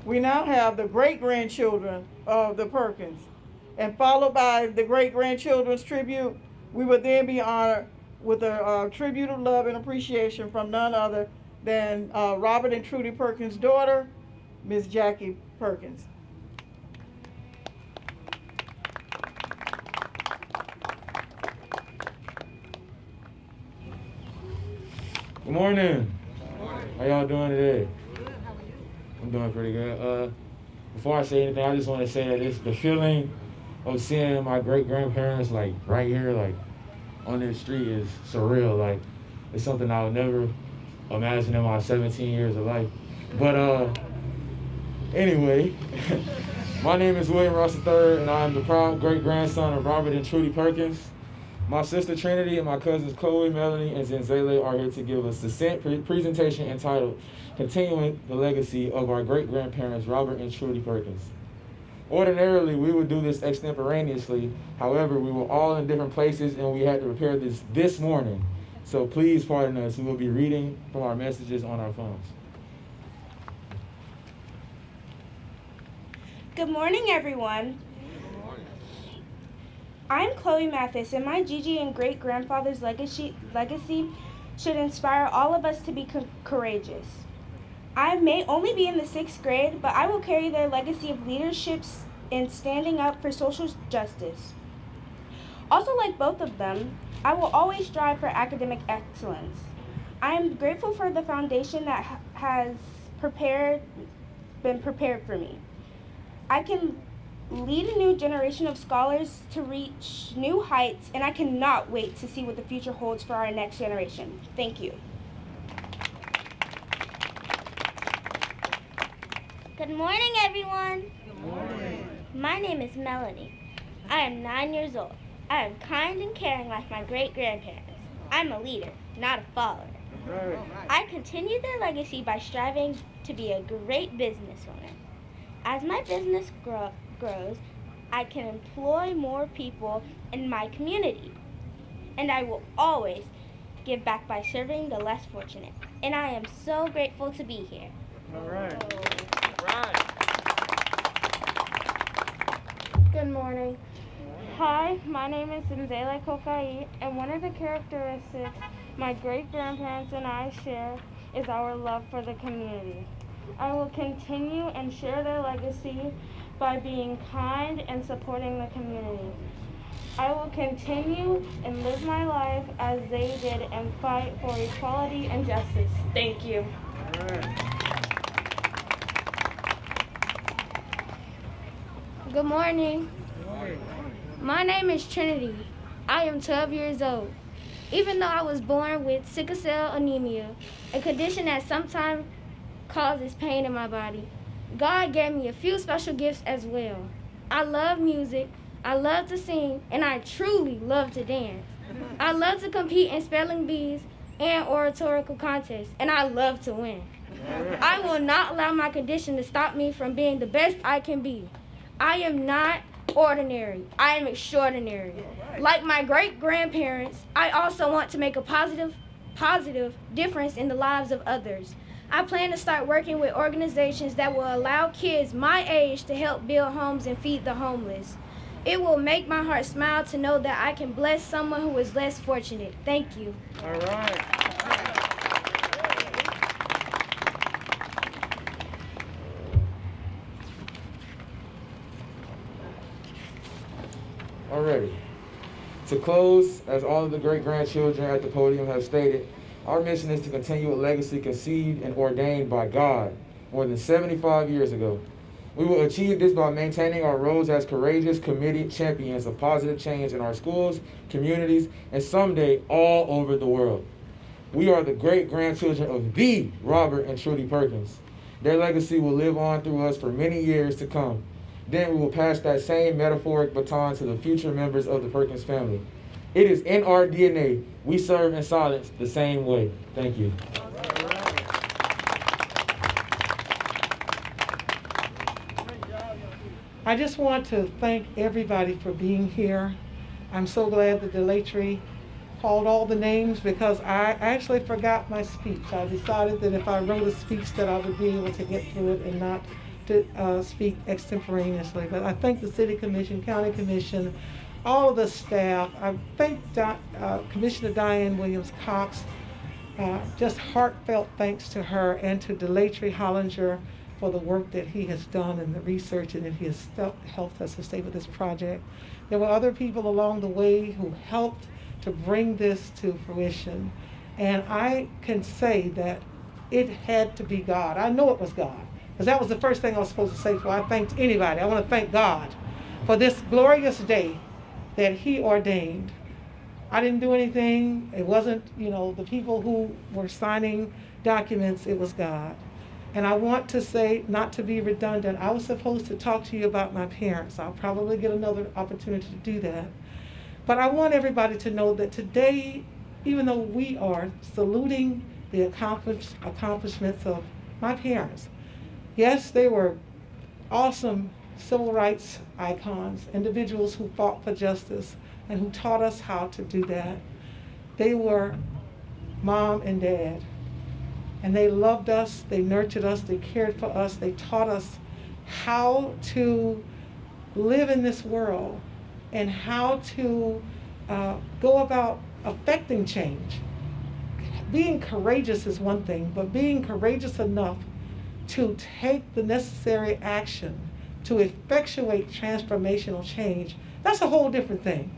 We now have the great-grandchildren of the Perkins, and followed by the great-grandchildren's tribute. We would then be honored with a tribute of love and appreciation from none other than Robert and Trudie Perkins' daughter, Miss Jackie Perkins. Good morning. How y'all doing today? Good. How are you? I'm doing pretty good. Before I say anything, I just want to say that the feeling of seeing my great-grandparents like right here, like on this street, is surreal. Like, it's something I would never imagine in my 17 years of life. But anyway, my name is William Ross III, and I am the proud great-grandson of Robert and Trudie Perkins. My sister Trinity and my cousins Chloe, Melanie, and Zenzele are here to give us the presentation entitled Continuing the Legacy of Our Great-Grandparents, Robert and Trudie Perkins. Ordinarily, we would do this extemporaneously. However, we were all in different places and we had to prepare this morning. So please pardon us. We will be reading from our messages on our phones. Good morning, everyone. I'm Chloe Mathis, and my Gigi and great-grandfather's legacy should inspire all of us to be courageous. I may only be in the 6th grade, but I will carry their legacy of leadership and standing up for social justice. Also, like both of them, I will always strive for academic excellence. I am grateful for the foundation that has been prepared for me. I can lead a new generation of scholars to reach new heights, and I cannot wait to see what the future holds for our next generation. Thank you. Good morning, everyone. Good morning. My name is Melanie. I am 9 years old. I am kind and caring like my great-grandparents. I'm a leader, not a follower. I continue their legacy by striving to be a great businesswoman. As my business grows, I can employ more people in my community. And I will always give back by serving the less fortunate. And I am so grateful to be here. All right. Good morning. Hi, my name is DAILEY, and one of the characteristics my great-grandparents and I share is our love for the community. I will continue and share their legacy by being kind and supporting the community. I will continue and live my life as they did and fight for equality and justice. Thank you. All right. Good morning. My name is Trinity. I am 12 years old. Even though I was born with sickle cell anemia, a condition that sometimes causes pain in my body, God gave me a few special gifts as well. I love music, I love to sing, and I truly love to dance. I love to compete in spelling bees and oratorical contests, and I love to win. I will not allow my condition to stop me from being the best I can be. I am not ordinary. I am extraordinary. Like my great-grandparents, I also want to make a positive difference in the lives of others. I plan to start working with organizations that will allow kids my age to help build homes and feed the homeless. It will make my heart smile to know that I can bless someone who is less fortunate. Thank you. All right. Alrighty. To close, as all of the great-grandchildren at the podium have stated, our mission is to continue a legacy conceived and ordained by God more than 75 years ago. We will achieve this by maintaining our roles as courageous, committed champions of positive change in our schools, communities, and someday all over the world. We are the great-grandchildren of the Robert and Trudie Perkins. Their legacy will live on through us for many years to come. Then we will pass that same metaphoric baton to the future members of the Perkins family. It is in our DNA. We serve in silence the same way. Thank you. I just want to thank everybody for being here. I'm so glad that DAILEY called all the names because I actually forgot my speech. I decided that if I wrote a speech that I would be able to get through it and not to speak extemporaneously. But I thank the City Commission, County Commission, all of the staff. I thank Commissioner DIANNE Williams-COX. Just heartfelt thanks to her and to DAILEY Hollinger for the work that he has done and the research and that he has helped us to stay with this project. There were other people along the way who helped to bring this to fruition. And I can say that it had to be God. I know it was God, because that was the first thing I was supposed to say before I thanked anybody. I want to thank God for this glorious day that he ordained. I didn't do anything. It wasn't, the people who were signing documents, it was God. And I want to say, not to be redundant, I was supposed to talk to you about my parents. I'll probably get another opportunity to do that. But I want everybody to know that today, even though we are saluting the accomplishments of my parents, yes, they were awesome civil rights icons, individuals who fought for justice and who taught us how to do that. They were mom and dad. And they loved us, they nurtured us, they cared for us, they taught us how to live in this world and how to go about affecting change, being courageous is one thing, but being courageous enough to take the necessary action to effectuate transformational change, that's a whole different thing.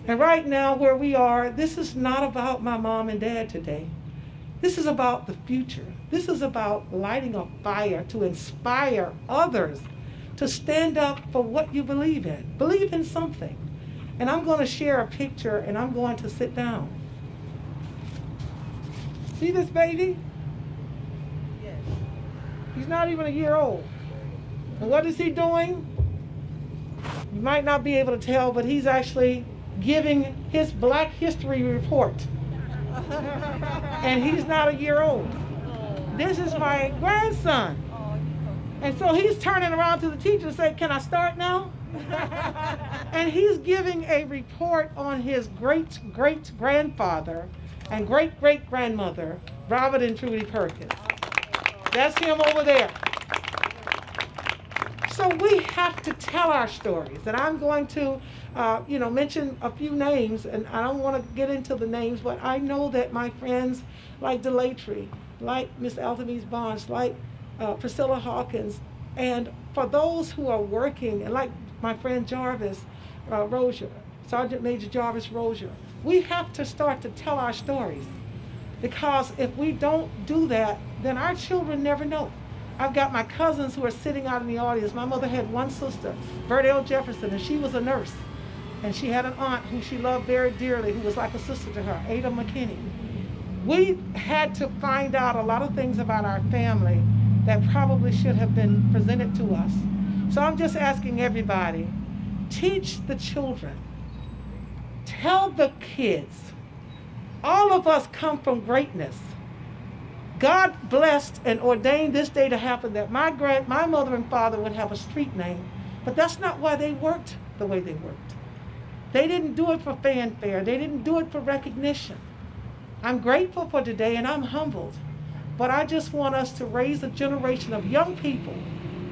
And right now where we are, this is not about my mom and dad today. This is about the future. This is about lighting a fire to inspire others to stand up for what you believe in. Believe in something. And I'm going to share a picture and I'm going to sit down. See this baby? Yes. He's not even a year old. And what is he doing? You might not be able to tell, but he's actually giving his Black History report. And he's not a year old. This is my grandson. And so he's turning around to the teacher and saying, "Can I start now?" And he's giving a report on his great-great-grandfather and great-great-grandmother, Robert and Trudie Perkins. That's him over there. So we have to tell our stories. And I'm going to mention a few names, and I don't want to get into the names, but I know that my friends like DeLaytree, like Miss Althemese Bonds, like Priscilla Hawkins, and for those who are working, and like my friend Jarvis Rosier, Sergeant Major Jarvis Rosier, we have to start to tell our stories, because if we don't do that, then our children never know. I've got my cousins who are sitting out in the audience. My mother had one sister, Bert Jefferson, and she was a nurse. And she had an aunt who she loved very dearly, who was like a sister to her, Ada McKinney. We had to find out a lot of things about our family that probably should have been presented to us. So I'm just asking everybody, teach the children. Tell the kids. All of us come from greatness. God blessed and ordained this day to happen that my mother and father would have a street name, but that's not why they worked the way they worked. They didn't do it for fanfare. They didn't do it for recognition. I'm grateful for today and I'm humbled, but I just want us to raise a generation of young people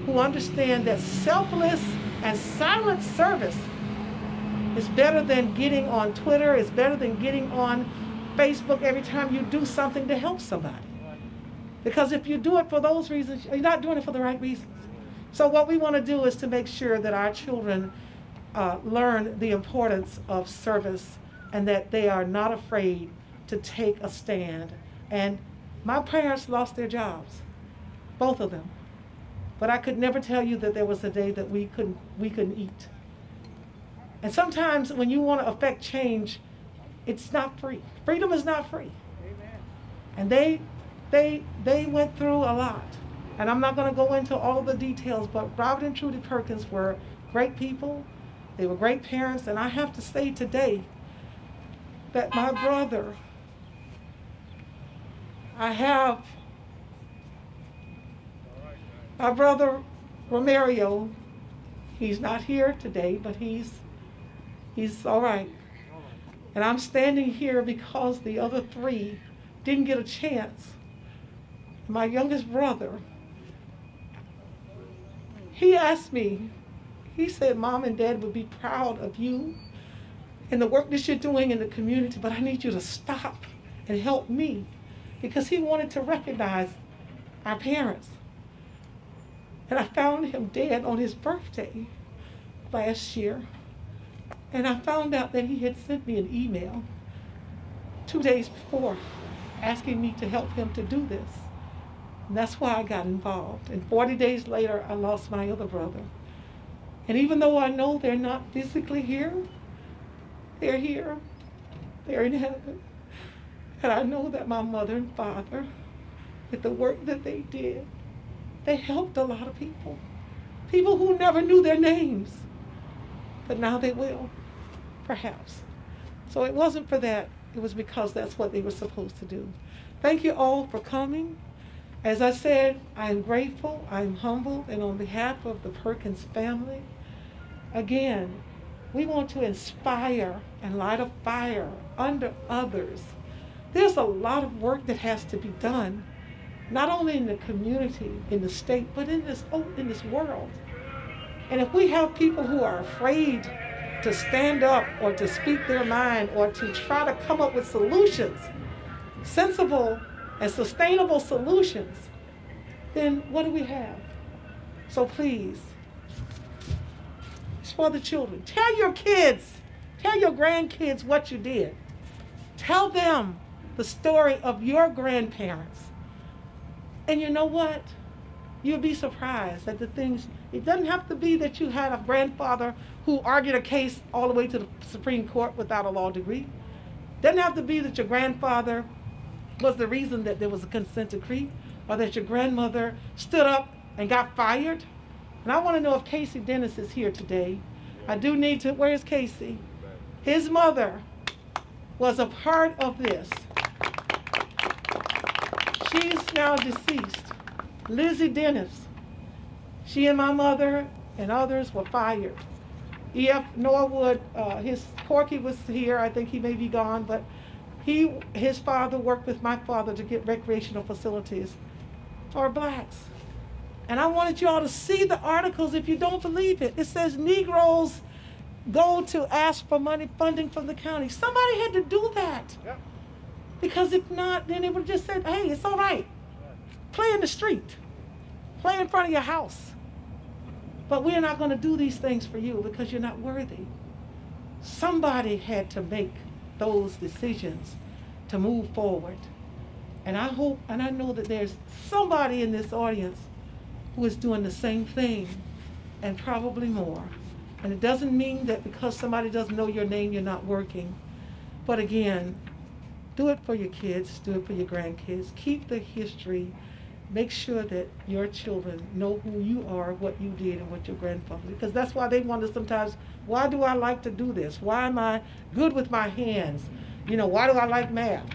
who understand that selfless and silent service is better than getting on Twitter, is better than getting on Facebook every time you do something to help somebody. Because if you do it for those reasons, you're not doing it for the right reasons. So what we want to do is to make sure that our children learn the importance of service and that they are not afraid to take a stand. And my parents lost their jobs, both of them. But I could never tell you that there was a day that we couldn't eat. And sometimes when you want to affect change, it's not free. Freedom is not free. And they went through a lot. And I'm not going to go into all the details, but Robert and Trudie Perkins were great people. They were great parents. And I have to say today that my brother, my brother Romario, he's not here today, but he's all right. And I'm standing here because the other three didn't get a chance. My youngest brother, he asked me, he said, "Mom and Dad would be proud of you and the work that you're doing in the community, but I need you to stop and help me," because he wanted to recognize our parents. And I found him dead on his birthday last year. And I found out that he had sent me an email 2 days before asking me to help him to do this. And that's why I got involved. And 40 days later, I lost my other brother. And even though I know they're not physically here, they're here. They're in heaven. And I know that my mother and father, with the work that they did, they helped a lot of people. People who never knew their names. But now they will, perhaps. So it wasn't for that. It was because that's what they were supposed to do. Thank you all for coming. As I said, I am grateful, I am humbled, and on behalf of the Perkins family, again, we want to inspire and light a fire under others. There's a lot of work that has to be done, not only in the community, in the state, but in this world. And if we have people who are afraid to stand up or to speak their mind or to try to come up with solutions, sensible and sustainable solutions, then what do we have? So please, it's for the children. Tell your kids, tell your grandkids what you did. Tell them the story of your grandparents. And you know what? You'll be surprised at the things. It doesn't have to be that you had a grandfather who argued a case all the way to the Supreme Court without a law degree. It doesn't have to be that your grandfather was the reason that there was a consent decree, or that your grandmother stood up and got fired. And I want to know if Casey Dennis is here today. I do need to, where's Casey? His mother was a part of this. She's now deceased. Lizzie Dennis. She and my mother and others were fired. E.F. Norwood, his Corky was here. I think he may be gone, but his father worked with my father to get recreational facilities for blacks. And I wanted you all to see the articles if you don't believe it. It says Negroes go to ask for money, funding from the county. Somebody had to do that. Yep. Because if not, then they would have just said, hey, it's all right. Play in the street. Play in front of your house. But we're not going to do these things for you because you're not worthy. Somebody had to make those decisions to move forward. And I hope and I know that there's somebody in this audience who is doing the same thing and probably more. And it doesn't mean that because somebody doesn't know your name, you're not working. But again, do it for your kids, do it for your grandkids. Keep the history. Make sure that your children know who you are, what you did, and what your grandfather did. Because that's why they wonder sometimes, why do I like to do this? Why am I good with my hands? You know, why do I like math?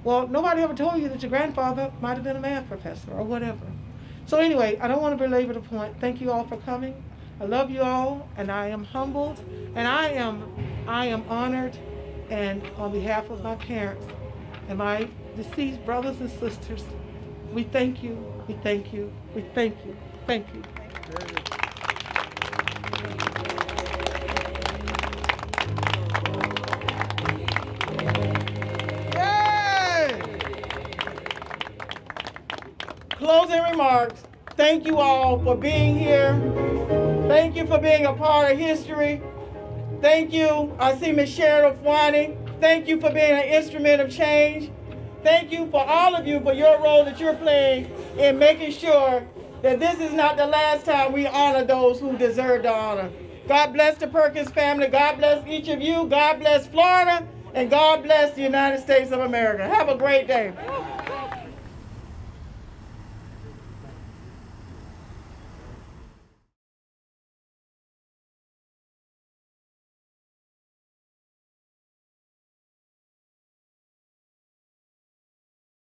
Well, nobody ever told you that your grandfather might have been a math professor or whatever. So anyway, I don't want to belabor the point. Thank you all for coming. I love you all, and I am humbled, and I am honored, and on behalf of my parents and my deceased brothers and sisters, we thank you, we thank you, we thank you, thank you. Yay! Closing remarks. Thank you all for being here. Thank you for being a part of history. Thank you. I see Ms. Cheryl Fwani. Thank you for being an instrument of change. Thank you for all of you for your role that you're playing in making sure that this is not the last time we honor those who deserve the honor. God bless the Perkins family. God bless each of you. God bless Florida. And God bless the United States of America. Have a great day.